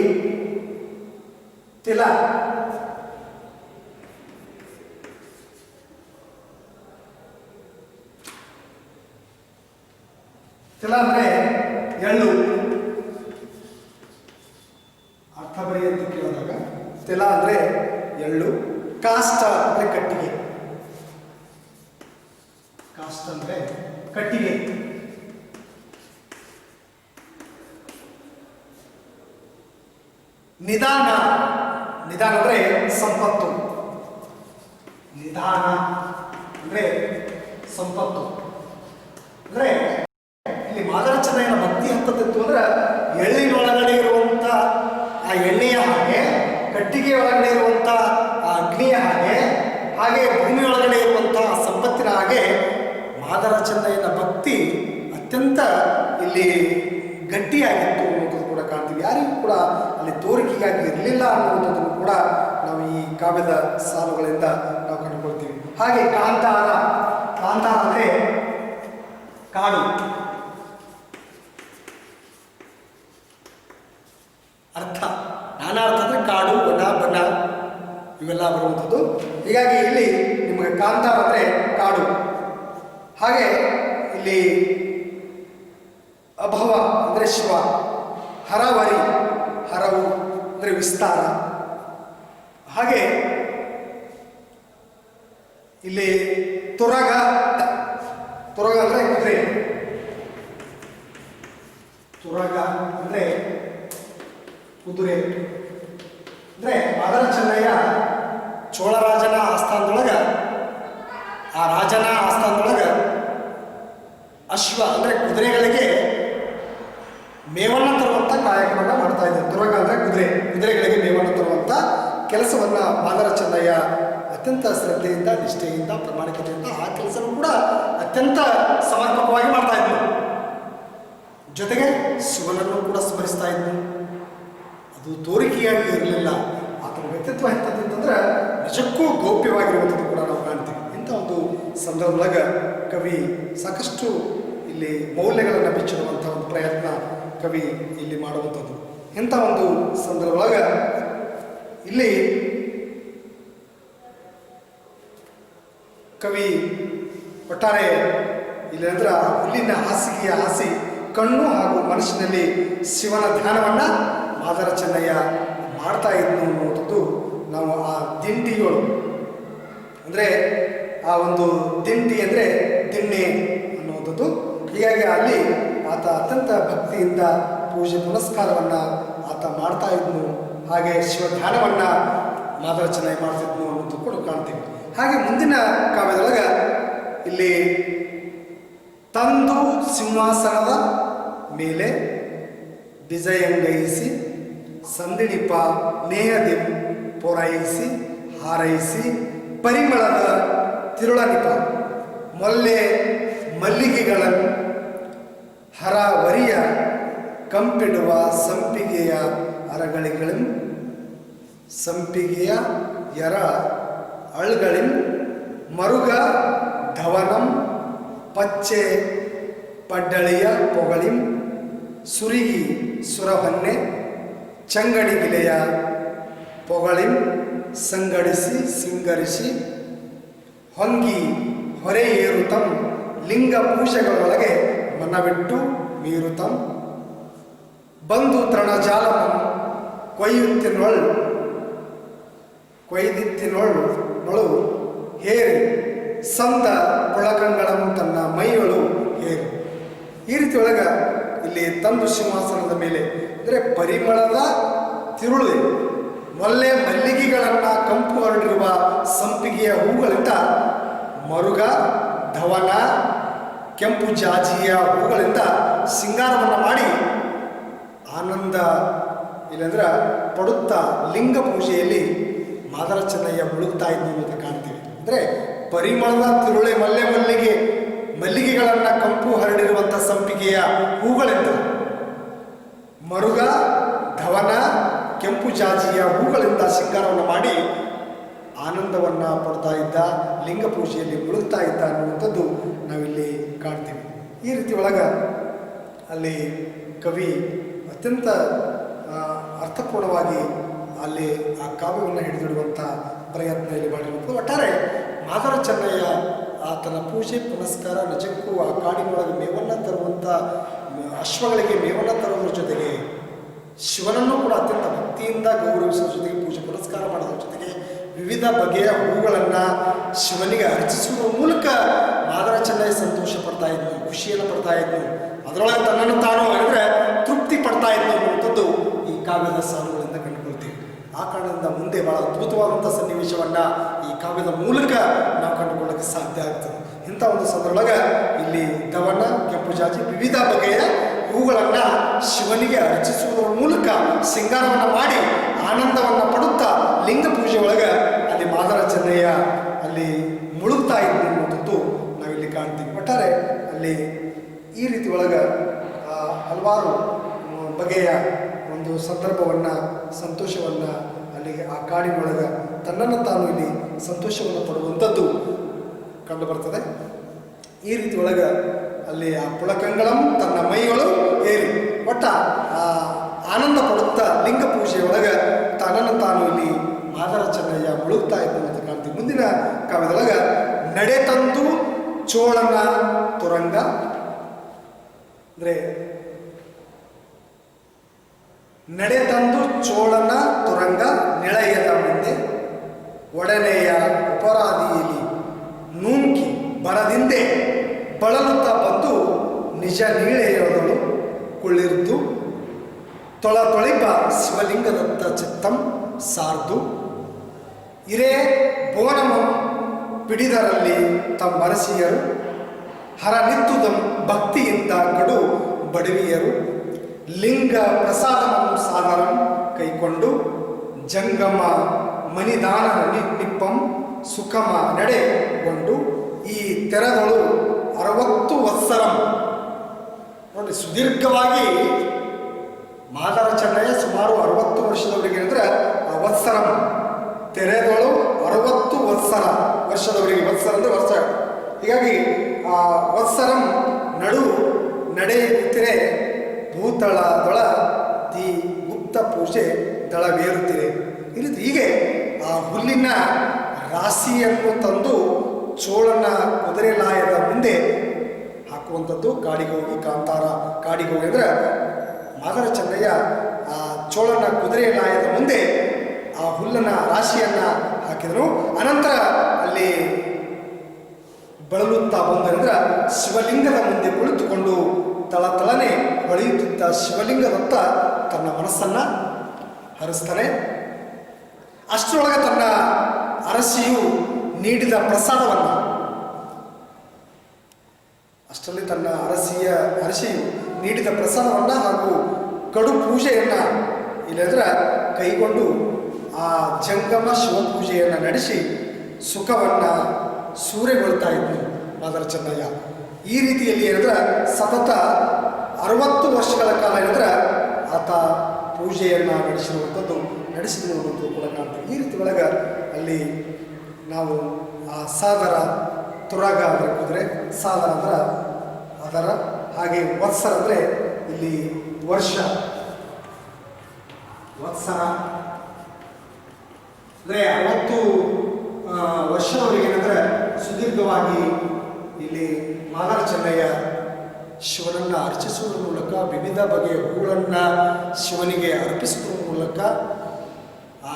ತಿಲ, ತಿಲ ಅಂದರೆ ಎಳ್ಳು. ಅರ್ಥ ಬರೀ ಅಂತ ಕೇಳಿದಾಗ ತಿಲ ಅಂದರೆ ಎಳ್ಳು, ಕಾಷ್ಟ ಅಂದರೆ ಕಟ್ಟಿಗೆ, ಕಾಷ್ಟ ಅಂದರೆ ಕಟ್ಟಿಗೆ. ನಿಧಾನ, ನಿಧಾನ ಅಂದರೆ ಸಂಪತ್ತು, ನಿಧಾನ ಅಂದರೆ ಸಂಪತ್ತು. ಅಂದರೆ ಇಲ್ಲಿ ಮಾದರ ಚೆನ್ನಯ್ಯನ ಭಕ್ತಿ ಹಂತದಿತ್ತು ಅಂದ್ರೆ ಎಳ್ಳಿನೊಳಗಡೆ ಇರುವಂಥ ಆ ಎಣ್ಣೆಯ ಹಾಗೆ, ಕಟ್ಟಿಗೆ ಒಳಗಡೆ ಇರುವಂಥ ಆ ಅಗ್ನಿಯ ಹಾಗೆ, ಹಾಗೆ ಭೂಮಿ ಒಳಗಡೆ ಇರುವಂಥ ಸಂಪತ್ತಿನ ಹಾಗೆ ಮಾದರ ಚೆನ್ನಯ್ಯನ ಭಕ್ತಿ ಅತ್ಯಂತ ಇಲ್ಲಿ ಗಟ್ಟಿಯಾಗಿತ್ತು ಅನ್ನೋದು ಕೂಡ ಕಾಣ್ತೀವಿ. ಯಾರಿಗೂ ಕೂಡ ಅಲ್ಲಿ ತೋರಿಕೆಗಾಗಿ ಇರಲಿಲ್ಲ ಅನ್ನುವಂಥದ್ದನ್ನು ಕೂಡ ನಾವು ಈ ಕಾವ್ಯದ ಸಾಲುಗಳಿಂದ ನಾವು ಕಂಡುಕೊಳ್ತೀವಿ. ಹಾಗೆ ಕಾಂತಾರ, ಕಾಂತಾರ ಅಂದರೆ ಕಾಡು, ಅರ್ಥ ನಾನಾ ಅರ್ಥ ಅಂದರೆ ಕಾಡು, ವನ, ಬನ ಇವೆಲ್ಲ ಬರುವಂಥದ್ದು. ಹೀಗಾಗಿ ಇಲ್ಲಿ ನಿಮಗೆ ಕಾಂತಾರ ಅಂದರೆ ಕಾಡು. ಹಾಗೆ ಇಲ್ಲಿ ಅಭವ ಅಂದರೆ ಶಿವ, ಹರವರಿ ಹರವು ಅಂದರೆ ವಿಸ್ತಾರ. ಹಾಗೆ ಇಲ್ಲಿ ತುರಗ, ತುರಗ ಅಂದರೆ ಕುದುರೆ, ತುರಗ ಅಂದರೆ ಕುದುರೆ. ಅಂದರೆ ಮಾದರ ಚೆನ್ನಯ್ಯ ಚೋಳರಾಜನ ಆಸ್ಥಾನದೊಳಗೆ, ಆ ರಾಜನ ಆಸ್ಥಾನದೊಳಗೆ ಅಶ್ವ ಅಂದರೆ ಕುದುರೆಗಳಿಗೆ ಮೇವನ್ನು ತರುವಂಥ ಕಾಯಕವನ್ನು ಮಾಡ್ತಾ ಇದ್ದಾರೆ. ತುರಗ ಅಂದರೆ ಕುದುರೆ, ಕುದುರೆಗಳಿಗೆ ಮೇವನ್ನು ತರುವಂಥ ಕೆಲಸವನ್ನು ಮಾದರ ಚೆನ್ನಯ್ಯ ಅತ್ಯಂತ ಶ್ರದ್ಧೆಯಿಂದ, ನಿಷ್ಠೆಯಿಂದ, ಪ್ರಾಮಾಣಿಕತೆಯಿಂದ ಆ ಕೆಲಸವನ್ನು ಕೂಡ ಅತ್ಯಂತ ಸಮರ್ಪಕವಾಗಿ ಮಾಡ್ತಾ ಇದ್ದರು. ಜೊತೆಗೆ ಶಿವನನ್ನು ಕೂಡ ಸ್ಮರಿಸ್ತಾ ಇದ್ದರು. ಅದು ತೋರಿಕೆಯಾಗಿ ಇರಲಿಲ್ಲ. ಆತನ ವ್ಯಕ್ತಿತ್ವ ಎಂಥದ್ದಂತಂದ್ರೆ ನಿಜಕ್ಕೂ ಗೌಪ್ಯವಾಗಿರುವಂಥದ್ದು ಕೂಡ ನಾವು ಕಾಣ್ತೀವಿ. ಇಂಥ ಒಂದು ಸಂದರ್ಭದೊಳಗೆ ಕವಿ ಸಾಕಷ್ಟು ಇಲ್ಲಿ ಮೌಲ್ಯಗಳನ್ನು ಬಿಚ್ಚಿಡುವಂಥ ಒಂದು ಪ್ರಯತ್ನ ಕವಿ ಇಲ್ಲಿ ಮಾಡುವಂಥದ್ದು. ಇಂಥ ಒಂದು ಸಂದರ್ಭದೊಳಗೆ ಇಲ್ಲಿ ಕವಿ ಒಟ್ಟಾರೆ ಇಲ್ಲಿ ಅಂದ್ರೆ ಹುಲ್ಲಿನ ಹಾಸಿಗೆಯ ಹಾಸಿ ಕಣ್ಣು ಹಾಗೂ ಮನಸ್ಸಿನಲ್ಲಿ ಶಿವನ ಧ್ಯಾನವನ್ನು ಮಾದರ ಚೆನ್ನಯ್ಯ ಮಾಡ್ತಾ ಇದ್ನು ಅನ್ನುವಂಥದ್ದು ನಾವು ಆ ದಿಂಡಿಗಳು ಅಂದರೆ ಆ ಒಂದು ದಿಂಡಿ ಅಂದರೆ ದಿಣ್ಣೆ ಅನ್ನುವಂಥದ್ದು. ಹೀಗಾಗಿ ಅಲ್ಲಿ ಆತ ಅತ್ಯಂತ ಭಕ್ತಿಯಿಂದ ಪೂಜೆ ಪುನಸ್ಕಾರವನ್ನು ಆತ ಮಾಡ್ತಾ ಇದ್ನು. ಹಾಗೆ ಶಿವ ಧ್ಯಾನವನ್ನು ಮಾದರ ಚೆನ್ನಯ್ಯ ಮಾಡ್ತಿದ್ನು ಅನ್ನೋದು ಕೂಡ ಕಾಣ್ತೀವಿ. ಹಾಗೆ ಮುಂದಿನ ಕಾವ್ಯದೊಳಗೆ ಇಲ್ಲಿ ತಂದು ಸಿಂಹಾಸನದ ಮೇಲೆ ವಿಜಯಂಗೈಸಿ ಸಂದಿಣಿಪ ನೇಹದಿ ಪೊರೈಸಿ ಹಾರೈಸಿ ಪರಿಮಳದ ತಿರುಳನಿಪ ಮೊಲ್ಲೆ ಮಲ್ಲಿಗೆಗಳ ಹರವರಿಯ ಕಂಪಿಡುವ ಸಂಪಿಗೆಯ ಅರಗಳಿಗಳಿಂ ಸಂಪಿಗೆಯ ಎರ ಅಳ್ಗಳಿಂ ಮರುಗ ಧವನಂ ಪಚ್ಚೆ ಪಡ್ಡಳಿಯ ಪೊಗಳಿಂ ಸುರಿಗಿ ಸುರವನ್ನೆ ಚಂಗಡಿಗಿಲೆಯ ಪೊಗಳಿಂ ಸಂಗಡಿಸಿ ಸಿಂಗರಿಸಿ ಹೊಂಗಿ ಹೊರೆ ಏರುತಂ ಲಿಂಗ ಪೂಜೆಗಳೊಳಗೆ ಮನವಿಟ್ಟು ಮೀರುತಂ ಬಂದು ತೃಣಜಾಲಮಂ ಕೊಯ್ದಿತ್ತಿನೊಳು ಹೇರಿ ಸಂದ ಪೊಳಕಂಗಳಂ ತನ್ನ ಮೈಯೊಳು ಹೇರಿ. ಈ ರೀತಿ ಒಳಗೆ ಇಲ್ಲಿ ತಂದು ಸಿಂಹಾಸನದ ಮೇಲೆ ಅಂದರೆ ಪರಿಮಳದ ತಿರುಳು ಮೊಲ್ಲೆ ಮಲ್ಲಿಗೆಗಳನ್ನು ಕಂಪು ಹರಡಿರುವ ಸಂಪಿಗೆಯ ಹೂಗಳಿಂದ ಮರುಗ ಧವನ ಕೆಂಪು ಜಾಜಿಯ ಹೂಗಳಿಂದ ಸಿಂಗಾರವನ್ನು ಮಾಡಿ ಆನಂದ ಇಲ್ಲಂದ್ರೆ ಪಡುತ್ತಾ ಲಿಂಗ ಪೂಜೆಯಲ್ಲಿ ಮಾದರ ಚೆನ್ನಯ್ಯ ಮುಳುಗ್ತಾ ಇದ್ದು ಅಂತ ಕಾಣ್ತೀವಿ. ಅಂದರೆ ಪರಿಮಳದ ತಿರುಳೆ ಮಲ್ಲಿಗೆಗಳನ್ನು ಕಂಪು ಹರಡಿರುವಂಥ ಸಂಪಿಗೆಯ ಹೂಗಳಿಂದ ಮರುಗ ಧವನ ಕೆಂಪು ಜಾಜಿಯ ಹೂಗಳಿಂದ ಸಿಂಗಾರವನ್ನು ಮಾಡಿ ಆನಂದವನ್ನು ಪಡ್ತಾ ಇದ್ದ, ಲಿಂಗ ಪೂಜೆಯಲ್ಲಿ ಮುಳುಗ್ತಾ ಇದ್ದ ಅನ್ನುವಂಥದ್ದು ನಾವಿಲ್ಲಿ ಕಾಣ್ತೀವಿ. ಈ ರೀತಿ ಒಳಗೆ ಅಲ್ಲಿ ಕವಿ ಅತ್ಯಂತ ಅರ್ಥಪೂರ್ಣವಾಗಿ ಅಲ್ಲಿ ಆ ಕಾವ್ಯವನ್ನು ಹಿಡಿದಿಡುವಂಥ ಪ್ರಯತ್ನ ಇಲ್ಲಿ ಮಾಡಿರುವಂಥದ್ದು. ಒಟ್ಟಾರೆ ಮಾದರ ಚೆನ್ನಯ್ಯ ಆತನ ಪೂಜೆ ಪುನಸ್ಕಾರ ನಿಜಕ್ಕೂ ಆ ಕಾಡಿನೊಳಗೆ ಮೇವನ್ನು ತರುವಂಥ ಅಶ್ವಗಳಿಗೆ ಮೇವನ್ನು ತರುವುದರ ಜೊತೆಗೆ ಶಿವನನ್ನು ಕೂಡ ಅತ್ಯಂತ ಭಕ್ತಿಯಿಂದ ಗೌರವಿಸೋದ್ರ ಜೊತೆಗೆ ಪೂಜೆ ಪುನಸ್ಕಾರ ಮಾಡೋದ್ರ ಜೊತೆಗೆ ವಿವಿಧ ಬಗೆಯ ಹೂಗಳನ್ನು ಶಿವನಿಗೆ ಅರ್ಚಿಸುವ ಮೂಲಕ ಮಾದರ ಚೆನ್ನಯ್ಯ ಸಂತೋಷ ಪಡ್ತಾ ಇದ್ನು, ಖುಷಿಯನ್ನು ಪಡ್ತಾ ಇದ್ನು. ಅದರೊಳಗೆ ತನ್ನನ್ನು ತಾನು ಅಂದರೆ ತೃಪ್ತಿ ಪಡ್ತಾ ಇದ್ನು ಅನ್ನುವಂಥದ್ದು ಈ ಕಾವ್ಯದ ಸಾಲುಗಳಿಂದ ಕಂಡುಕೊಳ್ತೀವಿ. ಆ ಕಾರಣದಿಂದ ಮುಂದೆ ಬಹಳ ಅದ್ಭುತವಾದಂಥ ಸನ್ನಿವೇಶವನ್ನು ಈ ಕಾವ್ಯದ ಮೂಲಕ ನಾವು ಕಂಡುಕೊಳ್ಳೋಕ್ಕೆ ಸಾಧ್ಯ ಆಗ್ತದೆ. ಇಂಥ ಒಂದು ಸಂದರ್ಭದೊಳಗೆ ಇಲ್ಲಿ ದವನ, ಕೆಂಪು ಜಾಜಿ, ವಿವಿಧ ಬಗೆಯ ಹೂಗಳನ್ನು ಶಿವನಿಗೆ ಅರ್ಚಿಸುವುದರ ಮೂಲಕ ಸಿಂಗಾರವನ್ನು ಮಾಡಿ ಆನಂದವನ್ನು ಪಡುತ್ತಾ ಲಿಂಗ ಪೂಜೆ ಒಳಗೆ ಅಲ್ಲಿ ಮಾದರ ಚೆನ್ನಯ್ಯ ಅಲ್ಲಿ ಮುಳುಗ್ತಾ ಇದ್ದು ಅನ್ನುವಂಥದ್ದು ನಾವಿಲ್ಲಿ ಕಾಣ್ತೀವಿ. ಒಟ್ಟಾರೆ ಅಲ್ಲಿ ಈ ರೀತಿ ಒಳಗೆ ಹಲವಾರು ಬಗೆಯ ಒಂದು ಸಂದರ್ಭವನ್ನು, ಸಂತೋಷವನ್ನು ಅಲ್ಲಿಗೆ ಆ ಕಾಡಿನೊಳಗೆ ತನ್ನನ್ನು ತಾನು ಇಲ್ಲಿ ಸಂತೋಷವನ್ನು ಪಡುವಂಥದ್ದು ಕಂಡು ಬರ್ತದೆ. ಈ ರೀತಿ ಒಳಗೆ ಅಲ್ಲಿ ಆ ಪುಳಕಂಗಳಂ ತನ್ನ ಮೈಯೊಳು ಏರಿ ಒಟ್ಟ ಆನಂದ ಪಡುತ್ತಾ ಲಿಂಗ ಪೂಜೆಯೊಳಗೆ ತನ್ನನ್ನು ತಾನು ಇಲ್ಲಿ ಮಾದರ ಚೆನ್ನಯ್ಯ ಮುಳುಗ್ತಾ ಇದ್ದಾನೆ ಅಂತ ಕಾಣ್ತೀವಿ. ಮುಂದಿನ ಕಾವ್ಯದೊಳಗೆ ನಡೆತಂದು ಚೋಳನ ತುರಂಗ ಅಂದರೆ ನಡೆತಂದು ಚೋಳನ ತುರಂಗ ನೆಳೆಯದ ಮುಂದೆ ಒಡನೆಯ ಅಪರಾಧಿಯಲ್ಲಿ ನೂಂಕಿ ಬರದಿಂದೆ ಬಳಲುತ್ತಾ ಬಂದು ನಿಜ ನೀಳೆಯೊಡಲು ಕುಳಿರ್ದು ತೊಳಿಪ ಶಿವಲಿಂಗದತ್ತ ಚಿತ್ತಂ ಸಾರ್ದು ಇರೇ ಭುವನಮ ಪಿಡಿದರಲ್ಲಿ ತಮ್ಮರಸಿಯರು ಹರನಿತ್ತುದಂ ಭಕ್ತಿಯಿಂದ ಕಡು ಬಡವಿಯರು ಲಿಂಗ ಪ್ರಸಾದವನ್ನು ಸಾದರಂ ಕೈಕೊಂಡು ಜಂಗಮ ಮನಿದಾನ ನಿಪ್ಪಂ ಸುಖಮ ನಡೆಗೊಂಡು ಈ ತೆರದಳು 60 ವತ್ಸರಂ. ನೋಡಿ, ಸುದೀರ್ಘವಾಗಿ ಮಾದರ ಚೆನ್ನಯ್ಯ ಸುಮಾರು 60 ವರ್ಷದವರಿಗೆ ಅಂದರೆ ಆ ವತ್ಸರಂ ತೆರೆದಳು 60 ವರ್ಷದವರಿಗೆ. ವತ್ಸರ ಅಂದರೆ ವರ್ಷ. ಹೀಗಾಗಿ ಆ ವತ್ಸರಂ ನಡೆಯುತ್ತಿರೆ ಭೂತಳದೊಳ ದಿ ಗುಪ್ತ ಪೂಜೆ ದಳವೇರುತ್ತಿರೆ. ಹೀಗೆ ಆ ಹುಲ್ಲಿನ ರಾಶಿಯನ್ನು ತಂದು ಚೋಳನ ಕುದುರೆ ಲಾಯದ ಮುಂದೆ ಹಾಕುವಂಥದ್ದು. ಕಾಡಿಗೆ ಹೋಗಿ ಕಾಂತಾರ ಕಾಡಿಗೆ ಹೋಗಿ ಅಂದರೆ ಮಾದರ ಚೆನ್ನಯ್ಯ ಆ ಚೋಳನ ಕುದುರೆ ಲಾಯದ ಮುಂದೆ ಆ ಹುಲ್ಲನ ರಾಶಿಯನ್ನು ಹಾಕಿದರು. ಅನಂತರ ಅಲ್ಲಿ ಬಳಲುತ್ತಾ ಬಂದಂದ್ರೆ ಶಿವಲಿಂಗದ ಮುಂದೆ ಕುಳಿತುಕೊಂಡು ತಳತಳನೆ ಹೊಳೆಯುತ್ತಿದ್ದ ಶಿವಲಿಂಗದತ್ತ ತನ್ನ ಮನಸ್ಸನ್ನು ಹರಿಸ್ತಾನೆ. ಅಷ್ಟರೊಳಗೆ ತನ್ನ ಅರಸಿಯು ನೀಡಿದ ಪ್ರಸಾದವನ್ನು, ಅಷ್ಟರಲ್ಲಿ ತನ್ನ ಅರಸಿಯು ನೀಡಿದ ಪ್ರಸಾದವನ್ನು ಹಾಗೂ ಕಡು ಪೂಜೆಯನ್ನು ಇಲ್ಲಂದ್ರೆ ಕೈಗೊಂಡು ಆ ಜಂಗಮ ಶಿವಪೂಜೆಯನ್ನು ನಡೆಸಿ ಸುಖವನ್ನು ಸೂರೆಗೊಳ್ತಾ ಇದ್ದರು ಮಾದರ ಚೆನ್ನಯ್ಯ. ಈ ರೀತಿಯಲ್ಲಿ ಏನಂದ್ರೆ ಸತತ 60 ವರ್ಷಗಳ ಕಾಲ ಏನಂದ್ರೆ ಆತ ಪೂಜೆಯನ್ನು ನಡೆಸಿರುವಂಥದ್ದು ಕೂಡ ಕಾಣ್ತೀವಿ. ಈ ರೀತಿ ಒಳಗೆ ಅಲ್ಲಿ ನಾವು ಆ ಸಾದರ, ತುರಾಗ ಅಂದರೆ ಕುದುರೆ, ಸಾದರ ಅಂದ್ರೆ ಅದರ, ಹಾಗೆ ವತ್ಸರ ಅಂದರೆ ಇಲ್ಲಿ ವರ್ಷ, ವತ್ಸರ ಅಂದರೆ 60 ವರ್ಷದವರೆಗೆ ಏನಂದರೆ ಸುದೀರ್ಘವಾಗಿ ಇಲ್ಲಿ ಮಾದರ ಚೆನ್ನಯ್ಯ ಶಿವನನ್ನು ಅರ್ಚಿಸುವುದರ ಮೂಲಕ, ವಿವಿಧ ಬಗೆಯ ಹೂಗಳನ್ನು ಶಿವನಿಗೆ ಅರ್ಪಿಸುವುದರ ಮೂಲಕ ಆ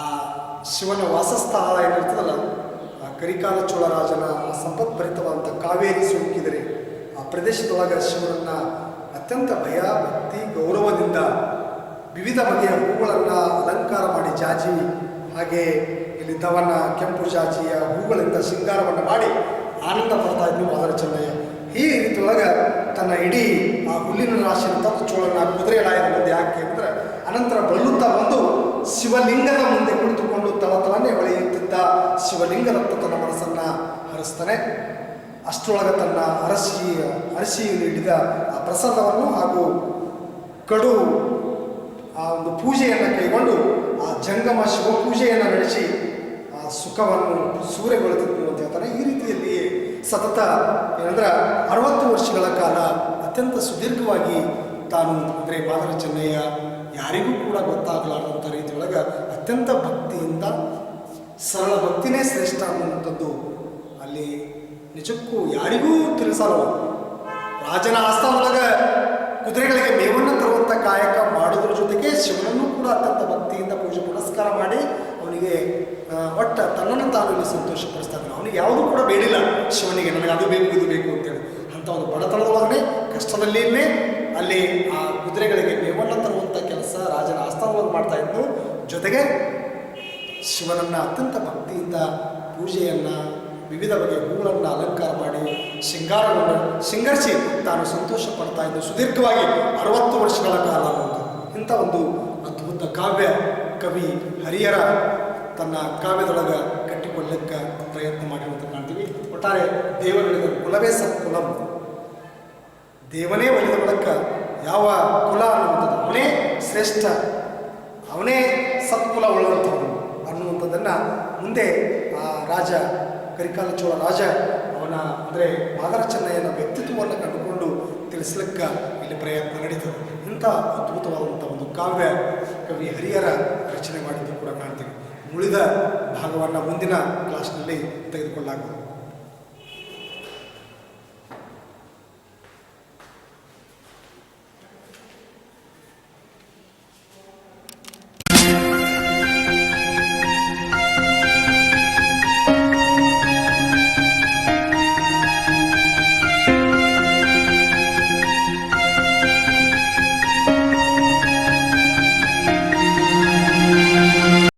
ಶಿವನ ವಾಸಸ್ಥಳ ಏನಿರ್ತದಲ್ಲ, ಆ ಕರಿಕಾಲ ಚೋಳರಾಜನ ಸಂಪತ್ಭರಿತವಾದಂಥ ಕಾವೇರಿ ಸೋಕಿದರೆ ಆ ಪ್ರದೇಶದೊಳಗೆ ಶಿವನನ್ನು ಅತ್ಯಂತ ಭಯ, ಭಕ್ತಿ, ಗೌರವದಿಂದ ವಿವಿಧ ಬಗೆಯ ಹೂಗಳನ್ನು ಅಲಂಕಾರ ಮಾಡಿ, ಜಾಜಿ ಹಾಗೆ ಇಲ್ಲಿ ದವನ, ಕೆಂಪು ಜಾಜಿಯ ಹೂಗಳಿಂದ ಶೃಂಗಾರವನ್ನು ಮಾಡಿ ಆನಂದ ಪಡ್ತಾ ಇದ್ದರು ಮಾದರ ಚೆನ್ನಯ್ಯ. ಈ ರೀತಿಯೊಳಗೆ ತನ್ನ ಇಡೀ ಆ ಹುಲ್ಲಿನ ರಾಶಿಯನ್ನು ತಂದು ಚೋಳನ ಕುದುರೆ ಲಾಯದ ಮುಂದೆ ಹಾಕಿ ಅಂದರೆ ಅನಂತರ ಬಳಲುತ್ತಾ ಬಂದು ಶಿವಲಿಂಗದ ಮುಂದೆ ಕುಳಿತುಕೊಂಡು ತಳತಳನೆ ಹೊಳೆಯುತ್ತಿದ್ದ ಶಿವಲಿಂಗದತ್ತ ತನ್ನ ಮನಸ್ಸನ್ನು ಹರಿಸ್ತಾನೆ. ಅಷ್ಟರೊಳಗೆ ತನ್ನ ಅರಸಿಯು ನೀಡಿದ ಆ ಪ್ರಸಾದವನ್ನು ಹಾಗೂ ಕಡು ಆ ಒಂದು ಪೂಜೆಯನ್ನು ಕೈಗೊಂಡು ಆ ಜಂಗಮ ಶಿವ ಪೂಜೆಯನ್ನು ನಡೆಸಿ ಆ ಸುಖವನ್ನು ಸೂರೆಗೊಳ್ಳುತ್ತಿದ್ದು ಅಂತ ಹೇಳ್ತಾರೆ. ಈ ರೀತಿಯಲ್ಲಿ ಸತತ ಏನಂದ್ರೆ 60 ವರ್ಷಗಳ ಕಾಲ ಅತ್ಯಂತ ಸುದೀರ್ಘವಾಗಿ ತಾನು ಅಂದರೆ ಮಾದರ ಚೆನ್ನಯ್ಯ ಯಾರಿಗೂ ಕೂಡ ಗೊತ್ತಾಗಲಾರದಂಥ ರೀತಿಯೊಳಗೆ ಅತ್ಯಂತ ಭಕ್ತಿಯಿಂದ, ಸರಳ ಭಕ್ತಿನೇ ಶ್ರೇಷ್ಠ ಅನ್ನುವಂಥದ್ದು ಅಲ್ಲಿ ನಿಜಕ್ಕೂ ಯಾರಿಗೂ ತಿಳಿಸಲ್ಲ. ರಾಜನ ಆಸ್ಥಾನದೊಳಗೆ ಕುದುರೆಗಳಿಗೆ ಮೇವನ್ನು ತರುವಂಥ ಕಾಯಕ ಮಾಡೋದ್ರ ಜೊತೆಗೆ ಶಿವನನ್ನು ಕೂಡ ಅತ್ಯಂತ ಭಕ್ತಿಯಿಂದ ಪೂಜೆ ಪುನಸ್ಕಾರ ಮಾಡಿ ಅವನಿಗೆ ಒಟ್ಟು ತನ್ನನ್ನು ತಾನು ಇಲ್ಲಿ ಸಂತೋಷಪಡಿಸ್ತಾನೆ. ಅವನಿಗೆ ಯಾವುದೂ ಕೂಡ ಬೇಡಿಲ್ಲ ಶಿವನಿಗೆ, ನನಗೆ ಅದು ಬೇಕು ಇದು ಬೇಕು ಅಂತೇಳಿ. ಅಂಥ ಒಂದು ಬಡತನದೊಳಗನೆ ಕಷ್ಟದಲ್ಲಿಯೇ ಅಲ್ಲಿ ಆ ಕುದುರೆಗಳಿಗೆ ಮೇವನ್ನು ತರುವಂಥ ಕೆಲಸ ರಾಜನ ಆಸ್ಥಾನವನ್ನು ಮಾಡ್ತಾ ಇದ್ದು, ಜೊತೆಗೆ ಶಿವನನ್ನು ಅತ್ಯಂತ ಭಕ್ತಿಯಿಂದ ಪೂಜೆಯನ್ನು ವಿವಿಧ ಬಗೆಯ ಹೂಗಳನ್ನು ಅಲಂಕಾರ ಮಾಡಿ ಶೃಂಗಾರಗೊಂಡು ಶೃಂಗರಿಸಿ ತಾನು ಸಂತೋಷ ಪಡ್ತಾ ಇದ್ದು ಸುದೀರ್ಘವಾಗಿ 60 ವರ್ಷಗಳ ಕಾಲ ಅನ್ನೋದು ಇಂಥ ಒಂದು ಅದ್ಭುತ ಕಾವ್ಯ ಕವಿ ಹರಿಹರ ತನ್ನ ಕಾವ್ಯದೊಳಗೆ ಕಟ್ಟಿಕೊಳ್ಳಕ್ಕೆ ಪ್ರಯತ್ನ ಮಾಡಿರುವಂತ ಕಾಣ್ತೀವಿ. ಒಟ್ಟಾರೆ ದೇವರುಗಳಿದ ಕುಲವೇ ಸತ್ಕುಲಂ, ದೇವನೇ ಒಲಿದ ಬಳಿಕ ಯಾವ ಕುಲ ಅನ್ನುವಂಥದ್ದು ಅವನೇ ಶ್ರೇಷ್ಠ, ಅವನೇ ಸತ್ಕುಲ ಉಳ್ಳುವಂಥವನು ಅನ್ನುವಂಥದ್ದನ್ನು ಮುಂದೆ ಆ ರಾಜ ಕರಿಕಾಲ ಚೋಳ ರಾಜ ಅವನ ಅಂದರೆ ಮಾದರ ಚೆನ್ನಯ್ಯನ ವ್ಯಕ್ತಿತ್ವವನ್ನು ಕಂಡುಕೊಂಡು ತಿಳಿಸ್ಲಿಕ್ಕೆ ಇಲ್ಲಿ ಪ್ರಯತ್ನ ನಡೀತದೆ. ಇಂಥ ಅದ್ಭುತವಾದಂಥ ಒಂದು ಕಾವ್ಯ ಕವಿ ಹರಿಹರ ರಚನೆ ಮಾಡಿದ್ದು ಕೂಡ ಕಾಣ್ತೀವಿ. ಉಳಿದ ಭಾಗವನ್ನು ಮುಂದಿನ ಕ್ಲಾಸ್ನಲ್ಲಿ ತೆಗೆದುಕೊಳ್ಳಲಾಗುವುದು.